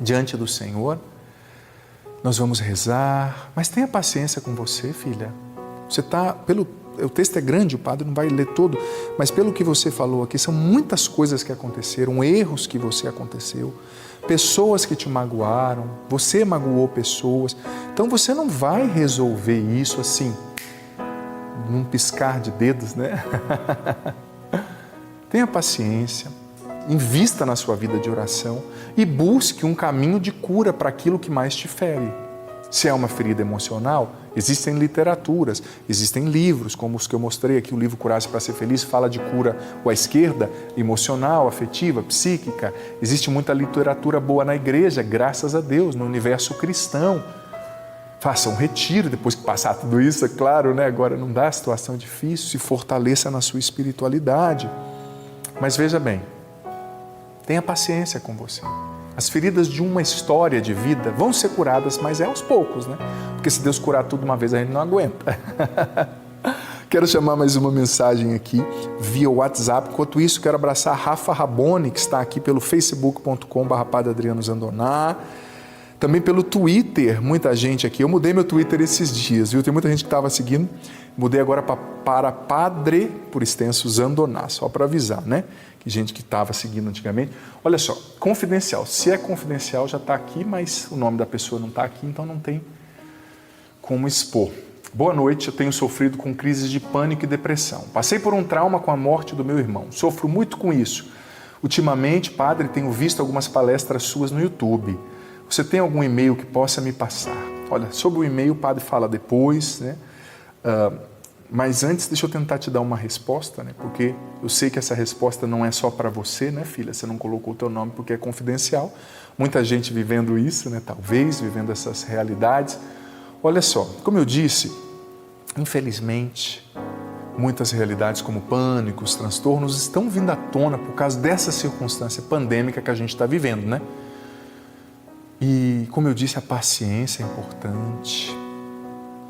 diante do Senhor. Nós vamos rezar, mas tenha paciência com você, filha. Você está, o texto é grande, o padre não vai ler todo, mas pelo que você falou aqui, são muitas coisas que aconteceram, erros que você aconteceu, pessoas que te magoaram, você magoou pessoas. Então você não vai resolver isso assim, num piscar de dedos, né? Tenha paciência. Invista na sua vida de oração e busque um caminho de cura para aquilo que mais te fere. Se é uma ferida emocional, existem literaturas, existem livros, como os que eu mostrei aqui, o livro Curar-se para Ser Feliz, fala de cura à esquerda, emocional, afetiva, psíquica. Existe muita literatura boa na igreja, graças a Deus, no universo cristão. Faça um retiro, depois que passar tudo isso, é claro, né? Agora não dá, a situação é difícil, se fortaleça na sua espiritualidade. Mas veja bem, tenha paciência com você. As feridas de uma história de vida vão ser curadas, mas é aos poucos, né? Porque se Deus curar tudo uma vez, a gente não aguenta. Quero chamar mais uma mensagem aqui via WhatsApp. Enquanto isso, quero abraçar a Rafa Raboni, que está aqui pelo facebook.com/Padre Adriano Zandoná. Também pelo Twitter, muita gente aqui. Eu mudei meu Twitter esses dias, viu? Tem muita gente que estava seguindo. Mudei agora para Padre, por extenso, Zandoná, só para avisar, né? Que gente que estava seguindo antigamente. Olha só, confidencial. Se é confidencial, já está aqui, mas o nome da pessoa não está aqui, então não tem como expor. Boa noite, eu tenho sofrido com crises de pânico e depressão. Passei por um trauma com a morte do meu irmão. Sofro muito com isso. Ultimamente, padre, tenho visto algumas palestras suas no YouTube. Você tem algum e-mail que possa me passar? Olha, sobre o e-mail o padre fala depois, né? Mas antes, deixa eu tentar te dar uma resposta, né? Porque eu sei que essa resposta não é só para você, né, filha? Você não colocou o teu nome porque é confidencial. Muita gente vivendo isso, né? Talvez, vivendo essas realidades. Olha só, como eu disse, infelizmente, muitas realidades como pânicos, transtornos estão vindo à tona por causa dessa circunstância pandêmica que a gente está vivendo, né? E, como eu disse, a paciência é importante,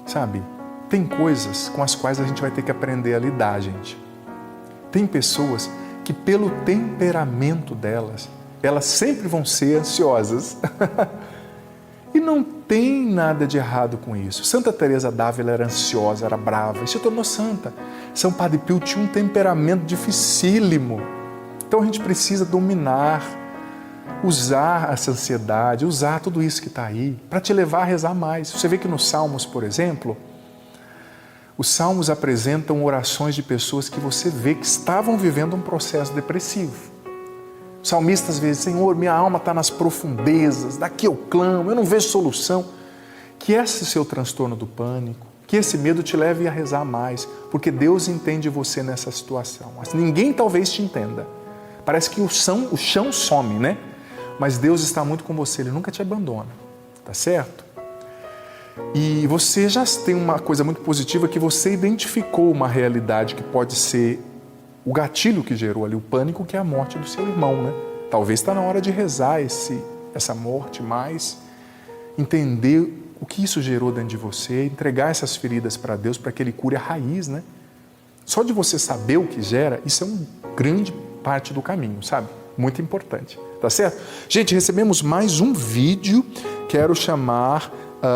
sabe? Tem coisas com as quais a gente vai ter que aprender a lidar, gente. Tem pessoas que, pelo temperamento delas, elas sempre vão ser ansiosas. E não tem nada de errado com isso. Santa Teresa d'Ávila era ansiosa, era brava e se tornou santa. São Padre Pio tinha um temperamento dificílimo. Então a gente precisa dominar, usar essa ansiedade, usar tudo isso que está aí para te levar a rezar mais. Você vê que nos Salmos, por exemplo, os Salmos apresentam orações de pessoas que você vê que estavam vivendo um processo depressivo. O salmista às vezes, Senhor, minha alma está nas profundezas, daqui eu clamo, eu não vejo solução. Que esse seu transtorno do pânico, que esse medo te leve a rezar mais, porque Deus entende você nessa situação. Mas ninguém talvez te entenda. Parece que o chão some, né? Mas Deus está muito com você, Ele nunca te abandona, tá certo? E você já tem uma coisa muito positiva que você identificou uma realidade que pode ser o gatilho que gerou ali o pânico, que é a morte do seu irmão, né? Talvez está na hora de rezar essa morte, mas entender o que isso gerou dentro de você, entregar essas feridas para Deus para que Ele cure a raiz, né? Só de você saber o que gera, isso é uma grande parte do caminho, sabe? Muito importante, tá certo? Gente, recebemos mais um vídeo, quero chamar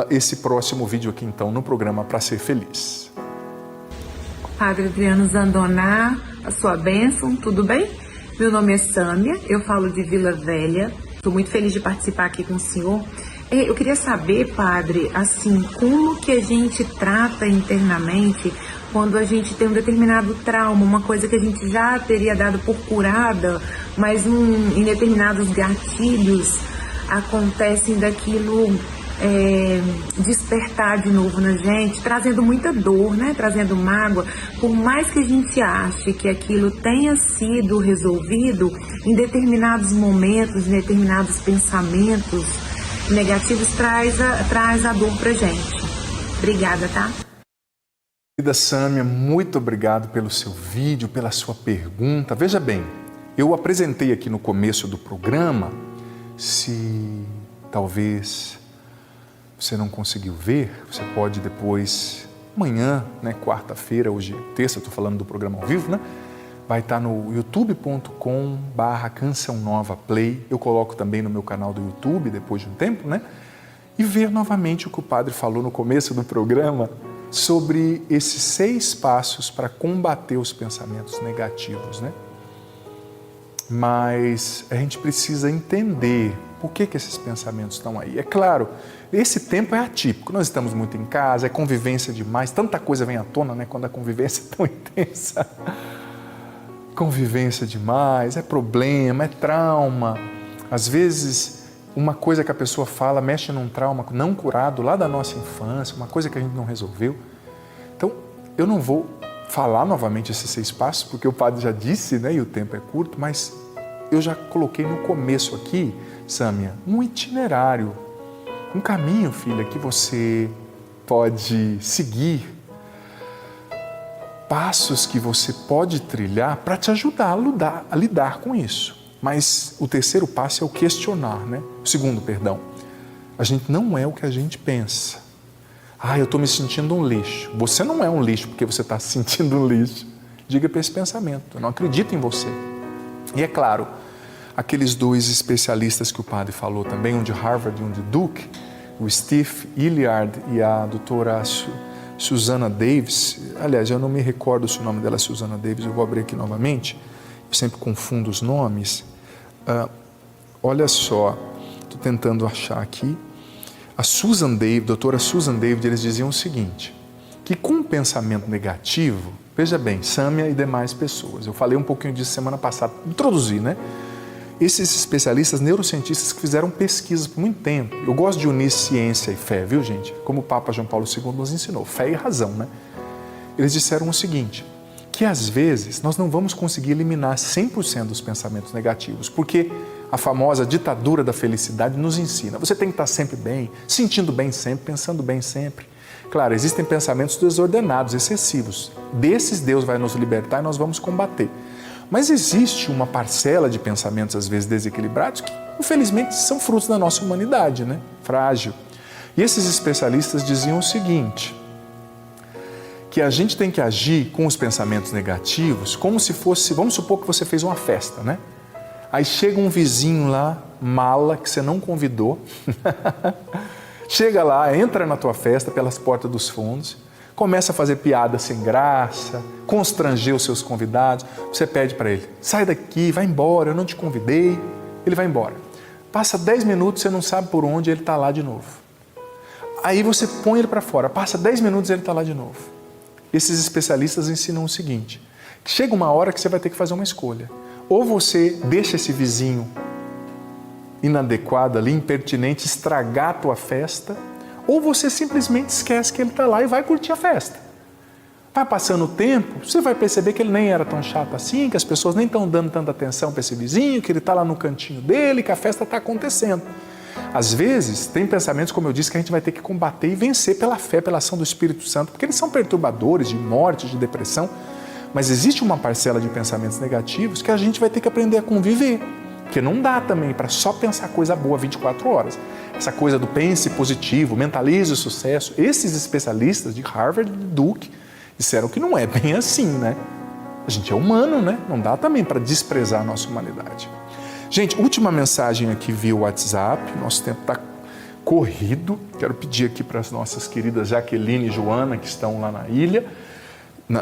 esse próximo vídeo aqui então no programa Para Ser Feliz. Padre Adriano Zandoná, a sua bênção, tudo bem? Meu nome é Sâmia, eu falo de Vila Velha, estou muito feliz de participar aqui com o senhor. Eu queria saber, padre, assim, como que a gente trata internamente quando a gente tem um determinado trauma, uma coisa que a gente já teria dado por curada, mas em determinados gatilhos acontecem daquilo despertar de novo na gente, trazendo muita dor, né? Trazendo mágoa. Por mais que a gente ache que aquilo tenha sido resolvido, em determinados momentos, em determinados pensamentos negativos, traz a dor pra gente. Obrigada, tá? Querida Sâmia, muito obrigado pelo seu vídeo, pela sua pergunta. Veja bem, eu apresentei aqui no começo do programa, se talvez você não conseguiu ver, você pode depois, amanhã, né, quarta-feira, hoje é terça, estou falando do programa ao vivo, né? Vai estar no youtube.com/Canção Nova Play. Eu coloco também no meu canal do YouTube, depois de um tempo, né? E ver novamente o que o padre falou no começo do programa sobre esses 6 passos para combater os pensamentos negativos, né? Mas a gente precisa entender por que esses pensamentos estão aí. É claro, esse tempo é atípico, nós estamos muito em casa, é convivência demais, tanta coisa vem à tona, né, quando a convivência é tão intensa. Convivência demais, é problema, é trauma. Às vezes, uma coisa que a pessoa fala mexe num trauma não curado lá da nossa infância, uma coisa que a gente não resolveu. Então, eu não vou falar novamente esses 6 passos, porque o padre já disse, né, e o tempo é curto, mas eu já coloquei no começo aqui, Sâmia, um itinerário, um caminho, filha, que você pode seguir, passos que você pode trilhar para te ajudar a lidar com isso. Mas o terceiro passo é o questionar, né? O segundo, perdão. A gente não é o que a gente pensa. Eu estou me sentindo um lixo. Você não é um lixo porque você está se sentindo um lixo. Diga para esse pensamento, eu não acredito em você. E é claro, aqueles 2 especialistas que o padre falou também, um de Harvard e um de Duke, o Steve Hilliard e a doutora Susana Davis. Aliás, eu não me recordo se o nome dela é Susana Davis, eu vou abrir aqui novamente, eu sempre confundo os nomes. Olha só, estou tentando achar aqui. A doutora Susan David, eles diziam o seguinte, que com um pensamento negativo, veja bem, Sâmia e demais pessoas, eu falei um pouquinho disso semana passada, introduzi, né? Esses especialistas, neurocientistas que fizeram pesquisas por muito tempo. Eu gosto de unir ciência e fé, viu, gente? Como o Papa João Paulo II nos ensinou, fé e razão, né? eles disseram o seguinte, que às vezes nós não vamos conseguir eliminar 100% dos pensamentos negativos, porque a famosa ditadura da felicidade nos ensina, você tem que estar sempre bem, sentindo bem sempre, pensando bem sempre. Claro, existem pensamentos desordenados, excessivos. Desses Deus vai nos libertar e nós vamos combater. Mas existe uma parcela de pensamentos, às vezes, desequilibrados, que, infelizmente, são frutos da nossa humanidade, né? Frágil. E esses especialistas diziam o seguinte, que a gente tem que agir com os pensamentos negativos como se fosse, vamos supor que você fez uma festa, né? Aí chega um vizinho lá, mala, que você não convidou, chega lá, entra na tua festa pelas portas dos fundos, começa a fazer piada sem graça, constranger os seus convidados, você pede para ele, sai daqui, vai embora, eu não te convidei, ele vai embora. Passa 10 minutos, você não sabe por onde, ele está lá de novo. Aí você põe ele para fora, passa 10 minutos e ele está lá de novo. Esses especialistas ensinam o seguinte, que chega uma hora que você vai ter que fazer uma escolha. Ou você deixa esse vizinho inadequado ali, impertinente, estragar a tua festa, ou você simplesmente esquece que ele está lá e vai curtir a festa. Vai passando o tempo, você vai perceber que ele nem era tão chato assim, que as pessoas nem estão dando tanta atenção para esse vizinho, que ele está lá no cantinho dele, que a festa está acontecendo. Às vezes, tem pensamentos, como eu disse, que a gente vai ter que combater e vencer pela fé, pela ação do Espírito Santo, porque eles são perturbadores de morte, de depressão, mas existe uma parcela de pensamentos negativos que a gente vai ter que aprender a conviver, porque não dá também para só pensar coisa boa 24 horas. Essa coisa do pense positivo, mentalize o sucesso, esses especialistas de Harvard e Duke disseram que não é bem assim, né? A gente é humano, né? Não dá também para desprezar a nossa humanidade. Gente, última mensagem aqui via WhatsApp, nosso tempo está corrido. Quero pedir aqui para as nossas queridas Jaqueline e Joana, que estão lá na ilha,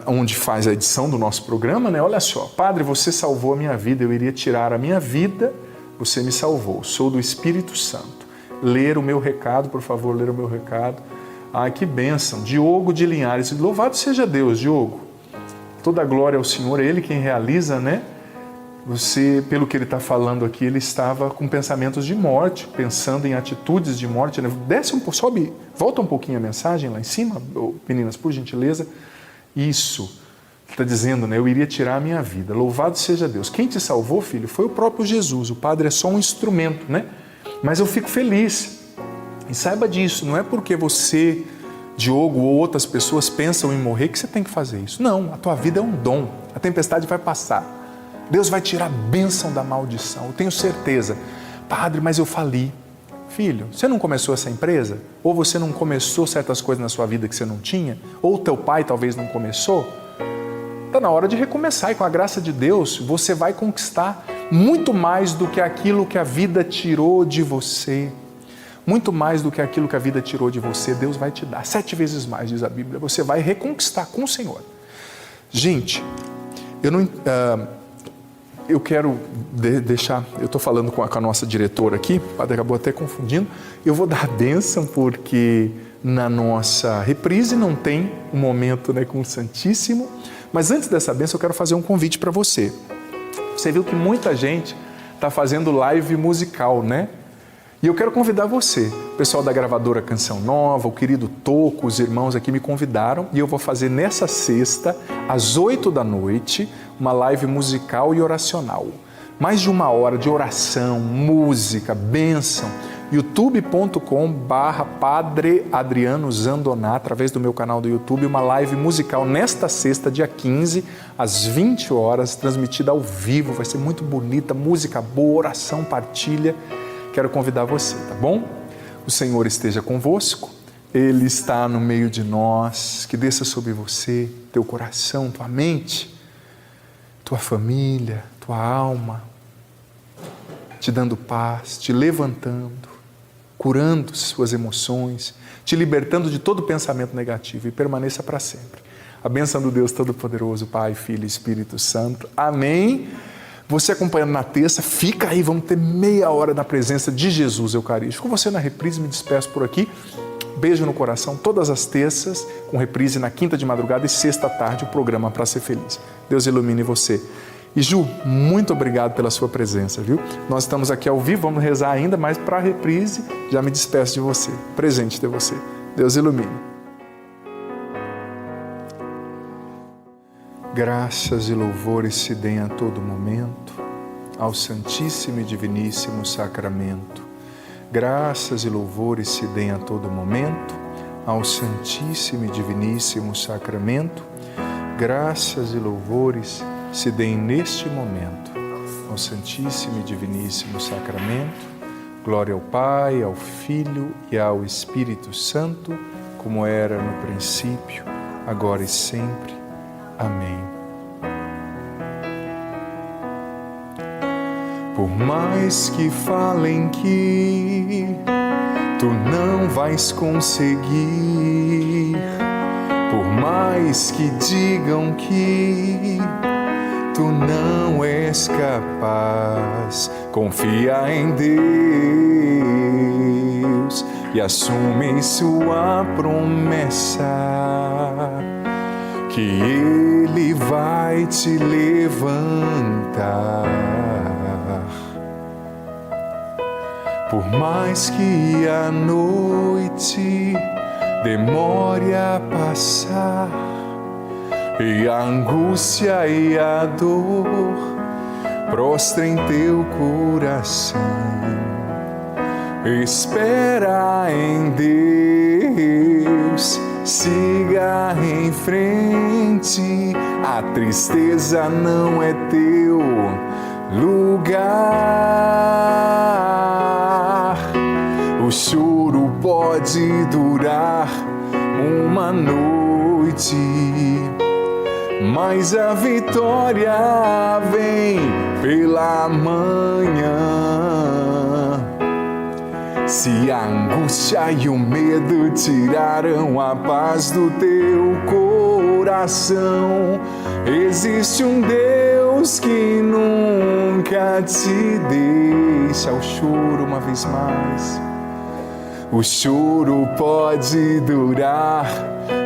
onde faz a edição do nosso programa, né? Olha só, Padre, você salvou a minha vida, eu iria tirar a minha vida, você me salvou, sou do Espírito Santo. Ler o meu recado, por favor, ler o meu recado. Ai, que bênção, Diogo de Linhares, louvado seja Deus, Diogo. Toda a glória ao Senhor, é Ele quem realiza, né? Você, pelo que ele está falando aqui, ele estava com pensamentos de morte, pensando em atitudes de morte, né? Sobe, volta um pouquinho a mensagem lá em cima, meninas, por gentileza. Isso, está dizendo, né? Eu iria tirar a minha vida. Louvado seja Deus. Quem te salvou, filho, foi o próprio Jesus. O Padre é só um instrumento, né? Mas eu fico feliz. E saiba disso, não é porque você, Diogo ou outras pessoas pensam em morrer que você tem que fazer isso. Não, a tua vida é um dom. A tempestade vai passar. Deus vai tirar a bênção da maldição. Eu tenho certeza. Padre, mas eu fali. Filho, você não começou essa empresa? Ou você não começou certas coisas na sua vida que você não tinha? Ou teu pai talvez não começou? Está na hora de recomeçar e com a graça de Deus você vai conquistar muito mais do que aquilo que a vida tirou de você. Muito mais do que aquilo que a vida tirou de você, Deus vai te dar. 7 vezes mais, diz a Bíblia. Você vai reconquistar com o Senhor. Gente, eu quero deixar, eu estou falando com a nossa diretora aqui, o padre acabou até confundindo, eu vou dar a bênção porque na nossa reprise não tem um momento, né, com o Santíssimo, mas antes dessa bênção eu quero fazer um convite para você. Você viu que muita gente está fazendo live musical, né? E eu quero convidar você, o pessoal da gravadora Canção Nova, o querido Toco, os irmãos aqui me convidaram e eu vou fazer nessa sexta, às 8 da noite, uma live musical e oracional. Mais de 1 hora de oração, música, bênção. youtube.com/Padre Adriano Zandoná, através do meu canal do YouTube, uma live musical nesta sexta, dia 15, às 20 horas, transmitida ao vivo. Vai ser muito bonita, música boa, oração, partilha. Quero convidar você, tá bom? O Senhor esteja convosco, Ele está no meio de nós, que desça sobre você, teu coração, tua mente, tua família, tua alma, te dando paz, te levantando, curando suas emoções, te libertando de todo pensamento negativo e permaneça para sempre. A bênção do Deus Todo-Poderoso, Pai, Filho e Espírito Santo. Amém. Você acompanhando na terça, fica aí, vamos ter meia hora na presença de Jesus Eucarístico. Com você na reprise, me despeço por aqui. Beijo no coração, todas as terças, com reprise na quinta de madrugada e sexta à tarde, o programa Para Ser Feliz. Deus ilumine você. E Ju, muito obrigado pela sua presença, viu? Nós estamos aqui ao vivo, vamos rezar ainda, mas para a reprise, já me despeço de você. Presente de você. Deus ilumine. Graças e louvores se deem a todo momento ao Santíssimo e Diviníssimo Sacramento. Graças e louvores se deem a todo momento ao Santíssimo e Diviníssimo Sacramento. Graças e louvores se deem neste momento ao Santíssimo e Diviníssimo Sacramento. Glória ao Pai, ao Filho e ao Espírito Santo, como era no princípio, agora e sempre. Amém. Por mais que falem que tu não vais conseguir, por mais que digam que tu não és capaz, confia em Deus e assume sua promessa, que Ele vai te levantar. Por mais que a noite demore a passar, e a angústia e a dor prostrem teu coração, espera em Deus, siga em frente, a tristeza não é teu lugar. O choro pode durar uma noite, mas a vitória vem pela manhã. Se a angústia e o medo tiraram a paz do teu coração, existe um Deus que nunca te deixa. O choro uma vez mais. O choro pode durar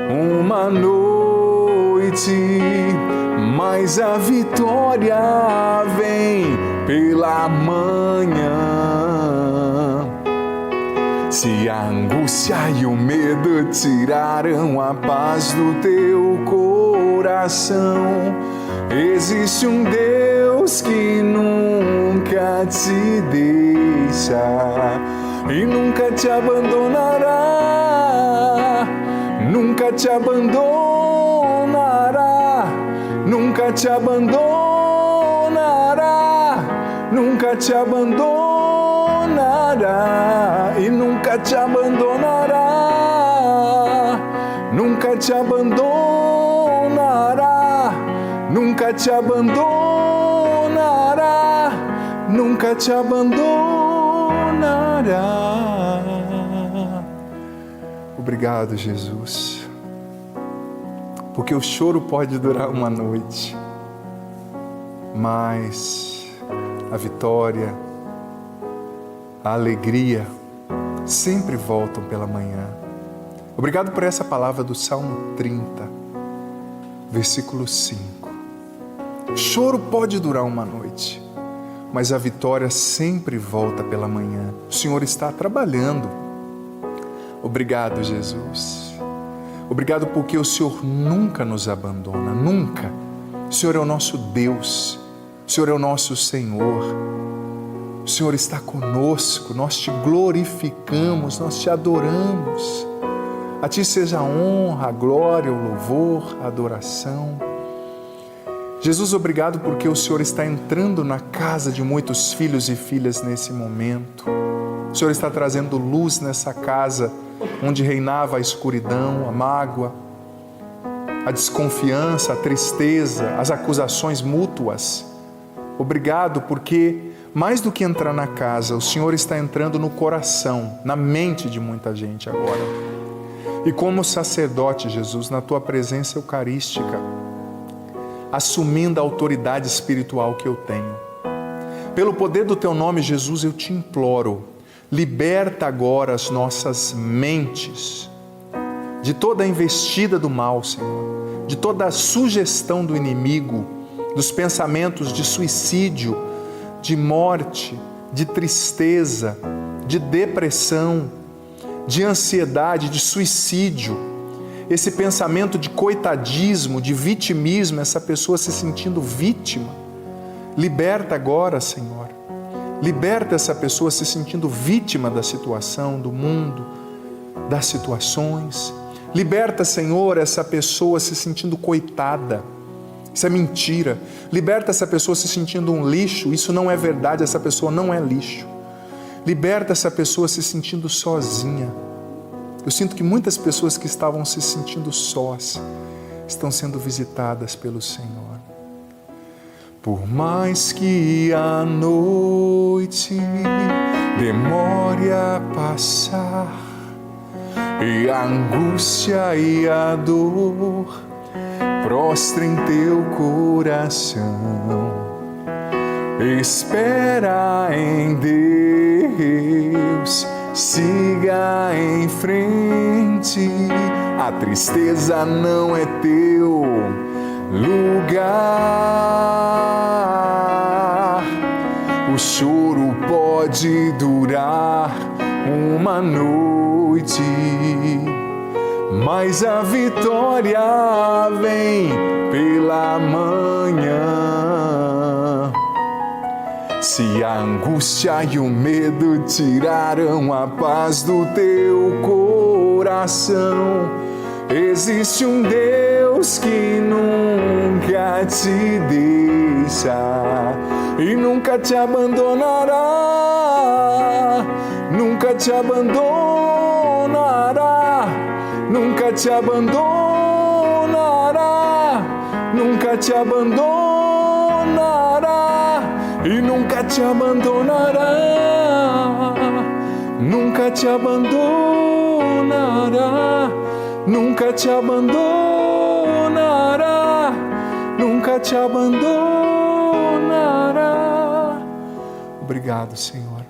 uma noite, mas a vitória vem pela manhã. Se a angústia e o medo tiraram a paz do teu coração, existe um Deus que nunca te deixa e nunca te abandonará, nunca te abandonará, nunca te abandonará, nunca te abandonará e nunca te abandonará, nunca te abandonará, nunca te abandonará, nunca te abandonará. Obrigado, Jesus, porque o choro pode durar uma noite, mas a vitória, a alegria sempre voltam pela manhã. Obrigado por essa palavra do Salmo 30, versículo 5. O choro pode durar uma noite, mas a vitória sempre volta pela manhã. O Senhor está trabalhando. Obrigado, Jesus. Obrigado porque o Senhor nunca nos abandona, nunca. O Senhor é o nosso Deus, o Senhor é o nosso Senhor. O Senhor está conosco, nós te glorificamos, nós te adoramos. A Ti seja a honra, a glória, o louvor, a adoração. Jesus, obrigado porque o Senhor está entrando na casa de muitos filhos e filhas nesse momento. O Senhor está trazendo luz nessa casa onde reinava a escuridão, a mágoa, a desconfiança, a tristeza, as acusações mútuas. Obrigado porque, mais do que entrar na casa, o Senhor está entrando no coração, na mente de muita gente agora. E como sacerdote, Jesus, na Tua presença eucarística, assumindo a autoridade espiritual que eu tenho, pelo poder do Teu nome, Jesus, eu te imploro, liberta agora as nossas mentes de toda a investida do mal, Senhor, de toda a sugestão do inimigo, dos pensamentos de suicídio, de morte, de tristeza, de depressão, de ansiedade, de suicídio. esse pensamento de coitadismo, de vitimismo, essa pessoa se sentindo vítima. Liberta agora, Senhor. Liberta essa pessoa se sentindo vítima da situação, do mundo, das situações. Liberta, Senhor, essa pessoa se sentindo coitada. Isso é mentira. Liberta essa pessoa se sentindo um lixo. Isso não é verdade, essa pessoa não é lixo. Liberta essa pessoa se sentindo sozinha. Eu sinto que muitas pessoas que estavam se sentindo sós estão sendo visitadas pelo Senhor. Por mais que a noite demore a passar e a angústia e a dor prostrem teu coração, espera em Deus, siga em frente, a tristeza não é teu lugar. O choro pode durar uma noite, mas a vitória vem pela manhã. Se a angústia e o medo tiraram a paz do teu coração, existe um Deus que nunca te deixa e nunca te abandonará, nunca te abandonará, nunca te abandonará, nunca te abandonará e nunca te abandonará, nunca te abandonará, nunca te abandonará, nunca te abandonará. Obrigado, Senhor.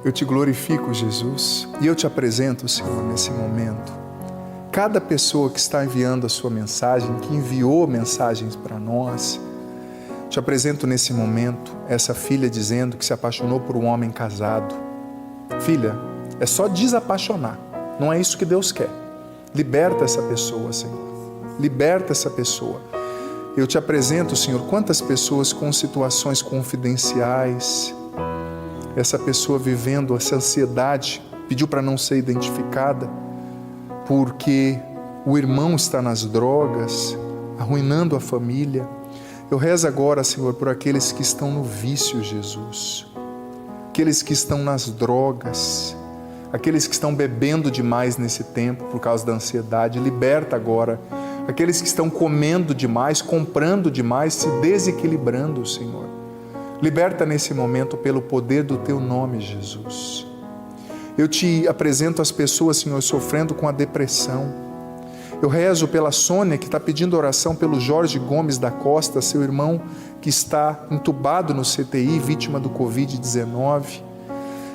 Eu te glorifico, Jesus, e eu te apresento, Senhor, nesse momento, cada pessoa que está enviando a sua mensagem, que enviou mensagens para nós. Te apresento nesse momento essa filha dizendo que se apaixonou por um homem casado. Filha, é só desapaixonar, não é isso que Deus quer. Liberta essa pessoa, Senhor, liberta essa pessoa. Eu te apresento, Senhor, quantas pessoas com situações confidenciais, essa pessoa vivendo essa ansiedade, pediu para não ser identificada, porque o irmão está nas drogas, arruinando a família. Eu rezo agora, Senhor, por aqueles que estão no vício, Jesus, aqueles que estão nas drogas, aqueles que estão bebendo demais nesse tempo por causa da ansiedade. Liberta agora aqueles que estão comendo demais, comprando demais, se desequilibrando, Senhor. Liberta nesse momento pelo poder do Teu nome, Jesus. Eu te apresento as pessoas, Senhor, sofrendo com a depressão. Eu rezo pela Sônia, que está pedindo oração pelo Jorge Gomes da Costa, seu irmão que está entubado no CTI, vítima do Covid-19.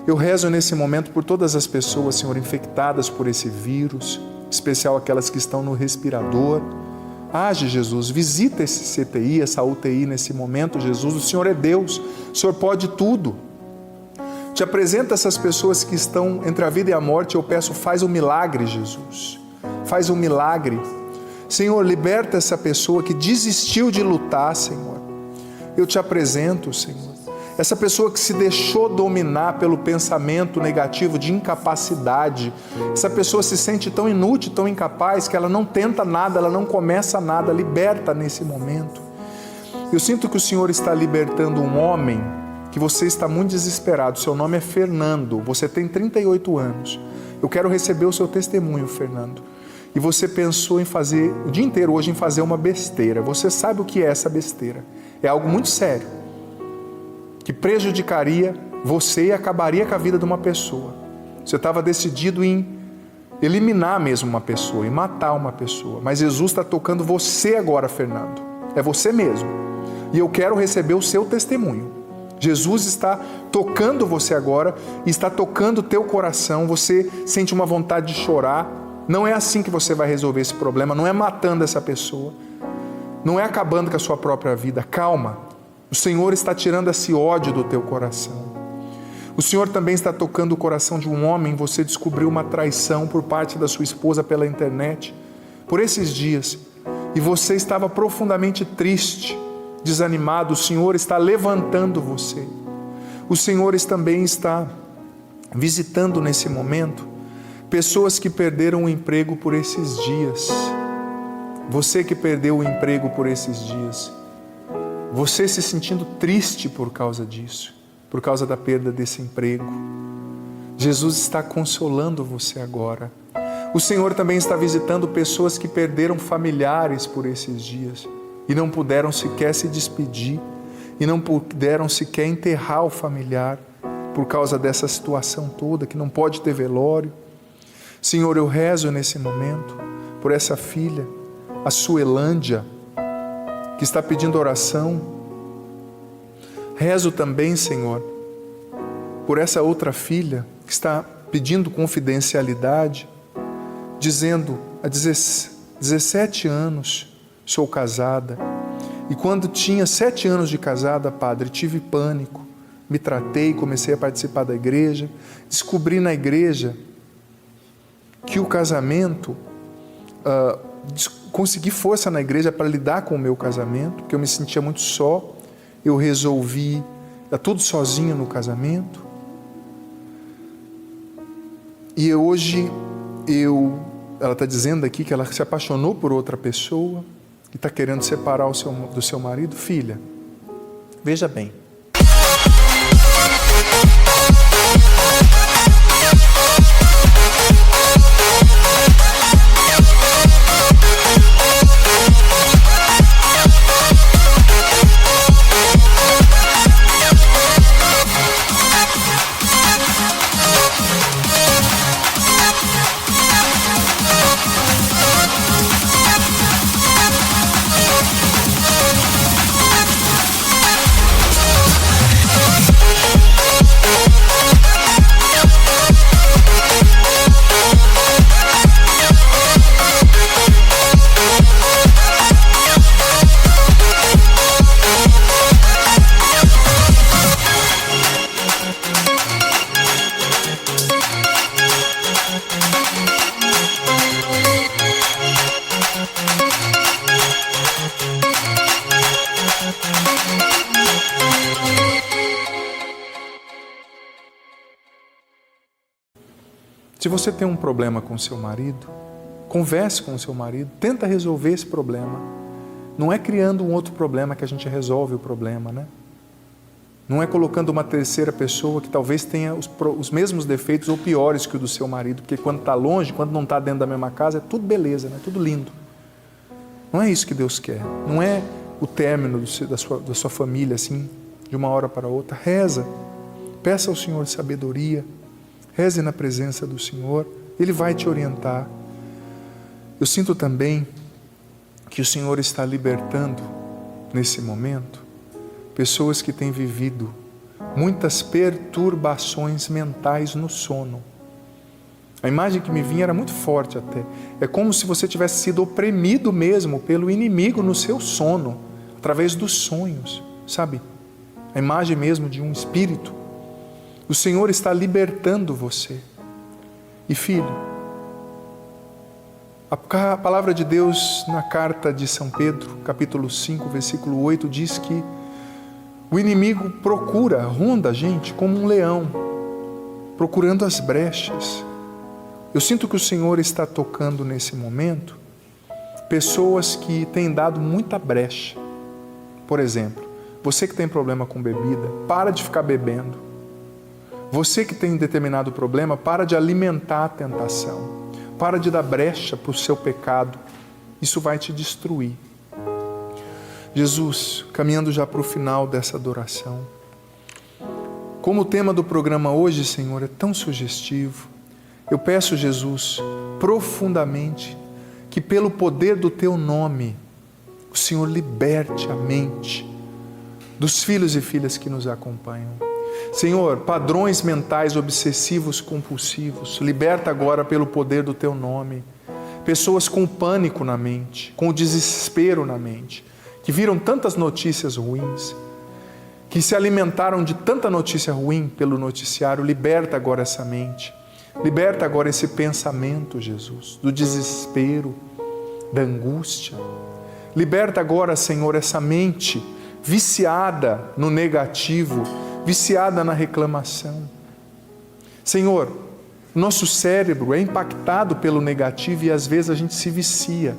Eu rezo nesse momento por todas as pessoas, Senhor, infectadas por esse vírus, em especial aquelas que estão no respirador. Age, Jesus, visita esse CTI, essa UTI nesse momento, Jesus. O Senhor é Deus, o Senhor pode tudo. Te apresento essas pessoas que estão entre a vida e a morte. Eu peço, faz um milagre, Jesus. Faz um milagre. Senhor, liberta essa pessoa que desistiu de lutar, Senhor. Eu te apresento, Senhor, essa pessoa que se deixou dominar pelo pensamento negativo de incapacidade. Essa pessoa se sente tão inútil, tão incapaz, que ela não tenta nada, ela não começa nada. Liberta nesse momento. Eu sinto que o Senhor está libertando um homem que você está muito desesperado. Seu nome é Fernando, você tem 38 anos. Eu quero receber o seu testemunho, Fernando. E você pensou em fazer, o dia inteiro hoje, em fazer uma besteira. Você sabe o que é essa besteira. É algo muito sério, que prejudicaria você e acabaria com a vida de uma pessoa. Você estava decidido em eliminar mesmo uma pessoa, em matar uma pessoa. Mas Jesus está tocando você agora, Fernando. É você mesmo. E eu quero receber o seu testemunho. Jesus está tocando você agora, e está tocando o teu coração. Você sente uma vontade de chorar. Não é assim que você vai resolver esse problema. Não é matando essa pessoa. Não é acabando com a sua própria vida. Calma. O Senhor está tirando esse ódio do teu coração. O Senhor também está tocando o coração de um homem. Você descobriu uma traição por parte da sua esposa pela internet por esses dias, e você estava profundamente triste, desanimado. O Senhor está levantando você. O Senhor também está visitando nesse momento pessoas que perderam o emprego por esses dias. Você que perdeu o emprego por esses dias, você se sentindo triste por causa disso, por causa da perda desse emprego. Jesus está consolando você agora. O Senhor também está visitando pessoas que perderam familiares por esses dias e não puderam sequer se despedir, e não puderam sequer enterrar o familiar por causa dessa situação toda, que não pode ter velório. Senhor, eu rezo nesse momento por essa filha, a Suelândia, que está pedindo oração. Rezo também, Senhor, por essa outra filha que está pedindo confidencialidade, dizendo: há 17 anos sou casada, e quando tinha 7 anos de casada, Padre, tive pânico, me tratei, comecei a participar da igreja, descobri na igreja que o casamento, consegui força na igreja para lidar com o meu casamento, porque eu me sentia muito só. Eu resolvi tudo sozinho no casamento, e hoje ela está dizendo aqui que ela se apaixonou por outra pessoa e está querendo separar do seu marido. Filha, veja bem, se você tem um problema com seu marido, converse com o seu marido, tenta resolver esse problema. Não é criando um outro problema que a gente resolve o problema, né? Não é colocando uma terceira pessoa que talvez tenha os mesmos defeitos ou piores que o do seu marido, porque quando está longe, quando não está dentro da mesma casa, é tudo beleza, né? Tudo lindo. Não é isso que Deus quer. Não é o término da sua família, assim, de uma hora para outra. Reza, peça ao Senhor sabedoria, reze na presença do Senhor, Ele vai te orientar. Eu sinto também que o Senhor está libertando, nesse momento, pessoas que têm vivido muitas perturbações mentais no sono. A imagem que me vinha era muito forte até. É como se você tivesse sido oprimido mesmo pelo inimigo no seu sono, através dos sonhos, sabe? A imagem mesmo de um espírito. O Senhor está libertando você. E filho, a palavra de Deus na carta de São Pedro, capítulo 5, versículo 8, diz que o inimigo ronda a gente como um leão, procurando as brechas. Eu sinto que o Senhor está tocando nesse momento pessoas que têm dado muita brecha. Por exemplo, você que tem problema com bebida, para de ficar bebendo. Você que tem um determinado problema, para de alimentar a tentação. Para de dar brecha para o seu pecado. Isso vai te destruir. Jesus, caminhando já para o final dessa adoração. Como o tema do programa hoje, Senhor, é tão sugestivo, eu peço, Jesus, profundamente, que pelo poder do Teu nome, o Senhor liberte a mente dos filhos e filhas que nos acompanham. Senhor, padrões mentais obsessivos compulsivos, liberta agora pelo poder do Teu nome. Pessoas com pânico na mente, com desespero na mente, que viram tantas notícias ruins, que se alimentaram de tanta notícia ruim pelo noticiário, liberta agora essa mente. Liberta agora esse pensamento, Jesus, do desespero, da angústia. Liberta agora, Senhor, essa mente viciada no negativo, viciada na reclamação. Senhor, nosso cérebro é impactado pelo negativo e às vezes a gente se vicia.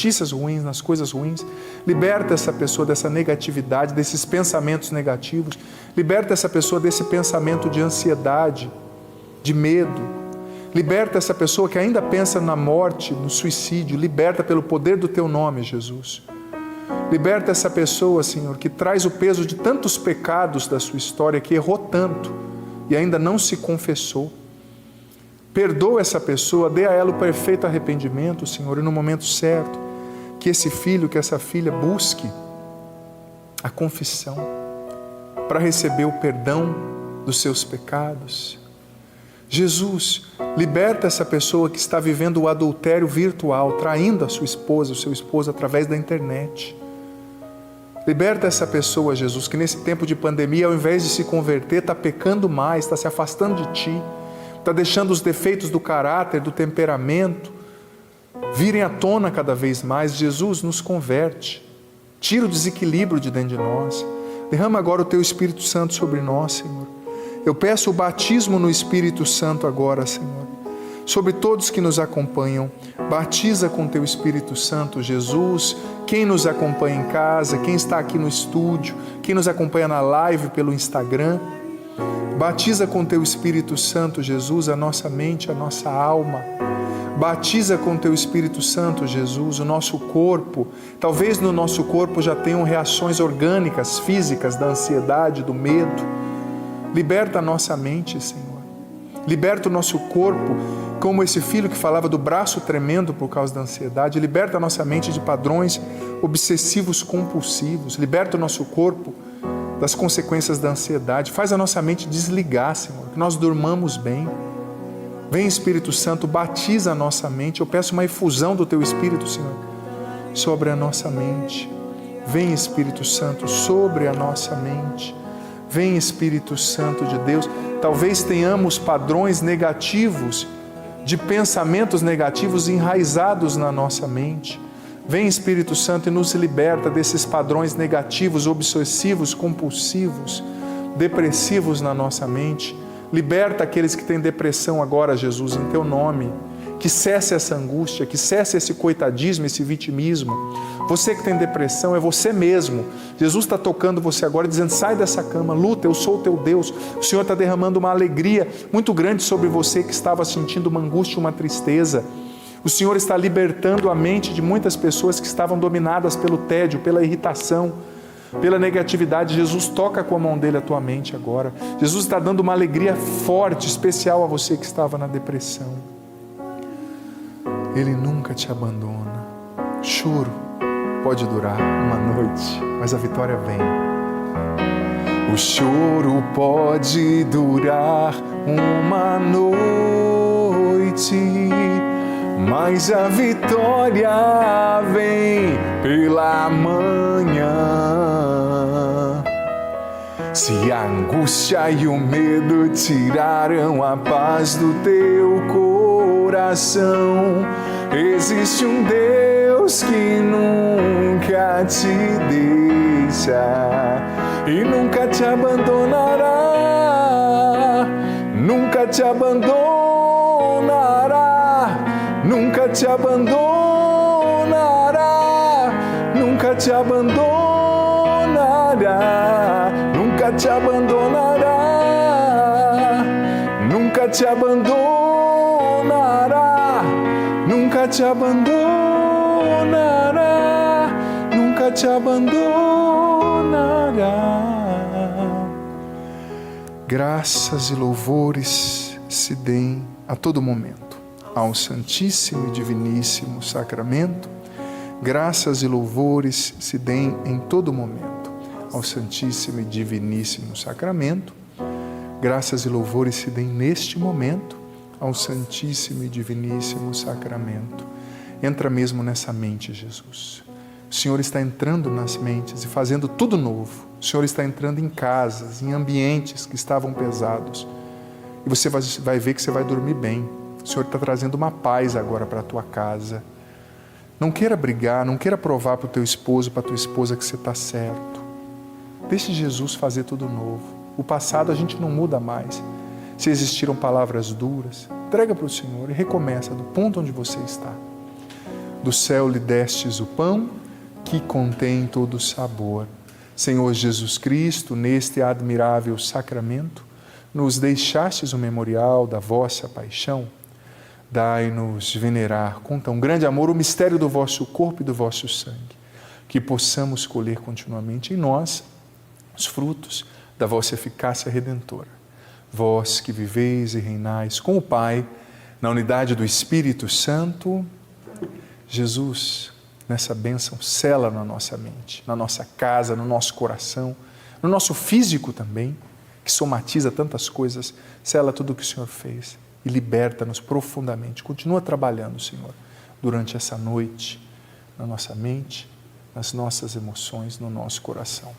Notícias ruins, nas coisas ruins. Liberta essa pessoa dessa negatividade, desses pensamentos negativos. Liberta essa pessoa desse pensamento de ansiedade, de medo. Liberta essa pessoa que ainda pensa na morte, no suicídio. Liberta pelo poder do Teu nome, Jesus. Liberta essa pessoa, Senhor, que traz o peso de tantos pecados da sua história, que errou tanto e ainda não se confessou. Perdoa essa pessoa, dê a ela o perfeito arrependimento, Senhor, e no momento certo, que esse filho, que essa filha busque a confissão para receber o perdão dos seus pecados. Jesus, liberta essa pessoa que está vivendo o adultério virtual, traindo a sua esposa, o seu esposo através da internet. Liberta essa pessoa, Jesus, que nesse tempo de pandemia, ao invés de se converter, está pecando mais, está se afastando de Ti, está deixando os defeitos do caráter, do temperamento, virem à tona cada vez mais. Jesus, nos converte, tira o desequilíbrio de dentro de nós, derrama agora o Teu Espírito Santo sobre nós, Senhor. Eu peço o batismo no Espírito Santo agora, Senhor, sobre todos que nos acompanham. Batiza com Teu Espírito Santo, Jesus, quem nos acompanha em casa, quem está aqui no estúdio, quem nos acompanha na live pelo Instagram. Batiza com Teu Espírito Santo, Jesus, a nossa mente, a nossa alma. Batiza com Teu Espírito Santo, Jesus, o nosso corpo. Talvez no nosso corpo já tenham reações orgânicas, físicas, da ansiedade, do medo. Liberta a nossa mente, Senhor. Liberta o nosso corpo, como esse filho que falava do braço tremendo por causa da ansiedade. Liberta a nossa mente de padrões obsessivos compulsivos. Liberta o nosso corpo das consequências da ansiedade. Faz a nossa mente desligar, Senhor, que nós durmamos bem. Vem, Espírito Santo, batiza a nossa mente. Eu peço uma efusão do Teu Espírito, Senhor, sobre a nossa mente. Vem, Espírito Santo, sobre a nossa mente. Vem, Espírito Santo de Deus. Talvez tenhamos padrões negativos, de pensamentos negativos enraizados na nossa mente. Vem, Espírito Santo, e nos liberta desses padrões negativos, obsessivos, compulsivos, depressivos na nossa mente. Liberta aqueles que têm depressão agora, Jesus, em Teu nome. Que cesse essa angústia, que cesse esse coitadismo, esse vitimismo. Você que tem depressão, é você mesmo. Jesus está tocando você agora, dizendo: sai dessa cama, luta, eu sou o teu Deus. O Senhor está derramando uma alegria muito grande sobre você que estava sentindo uma angústia, uma tristeza. O Senhor está libertando a mente de muitas pessoas que estavam dominadas pelo tédio, pela irritação, pela negatividade. Jesus, toca com a mão dele a tua mente agora. Jesus está dando uma alegria forte, especial a você que estava na depressão. Ele nunca te abandona. Choro pode durar uma noite, mas a vitória vem. O choro pode durar uma noite, mas a vitória vem pela manhã. Se a angústia e o medo tiraram a paz do teu coração, existe um Deus que nunca te deixa e nunca te abandonará, nunca te abandonará, nunca te abandonará, nunca te abandonará, nunca te abandonará, nunca te abandonará, nunca te abandonará, nunca te abandonará. Graças e louvores se deem a todo momento ao Santíssimo e Diviníssimo Sacramento. Graças e louvores se deem em todo momento ao Santíssimo e Diviníssimo Sacramento. Graças e louvores se deem neste momento ao Santíssimo e Diviníssimo Sacramento. Entra mesmo nessa mente, Jesus. O Senhor está entrando nas mentes e fazendo tudo novo. O Senhor está entrando em casas, em ambientes que estavam pesados. E você vai ver que você vai dormir bem. O Senhor está trazendo uma paz agora para a tua casa. Não queira brigar, não queira provar para o teu esposo, para a tua esposa que você está certo. Deixe Jesus fazer tudo novo. O passado a gente não muda mais. Se existiram palavras duras, entrega para o Senhor e recomeça do ponto onde você está. Do céu lhe destes o pão que contém todo o sabor. Senhor Jesus Cristo, neste admirável sacramento, nos deixastes o memorial da vossa paixão. Dai-nos venerar com tão grande amor o mistério do vosso corpo e do vosso sangue, que possamos colher continuamente em nós os frutos da vossa eficácia redentora. Vós que viveis e reinais com o Pai, na unidade do Espírito Santo, Jesus, nessa bênção, sela na nossa mente, na nossa casa, no nosso coração, no nosso físico também, que somatiza tantas coisas, sela tudo o que o Senhor fez e liberta-nos profundamente. Continua trabalhando, Senhor, durante essa noite, na nossa mente, nas nossas emoções, no nosso coração.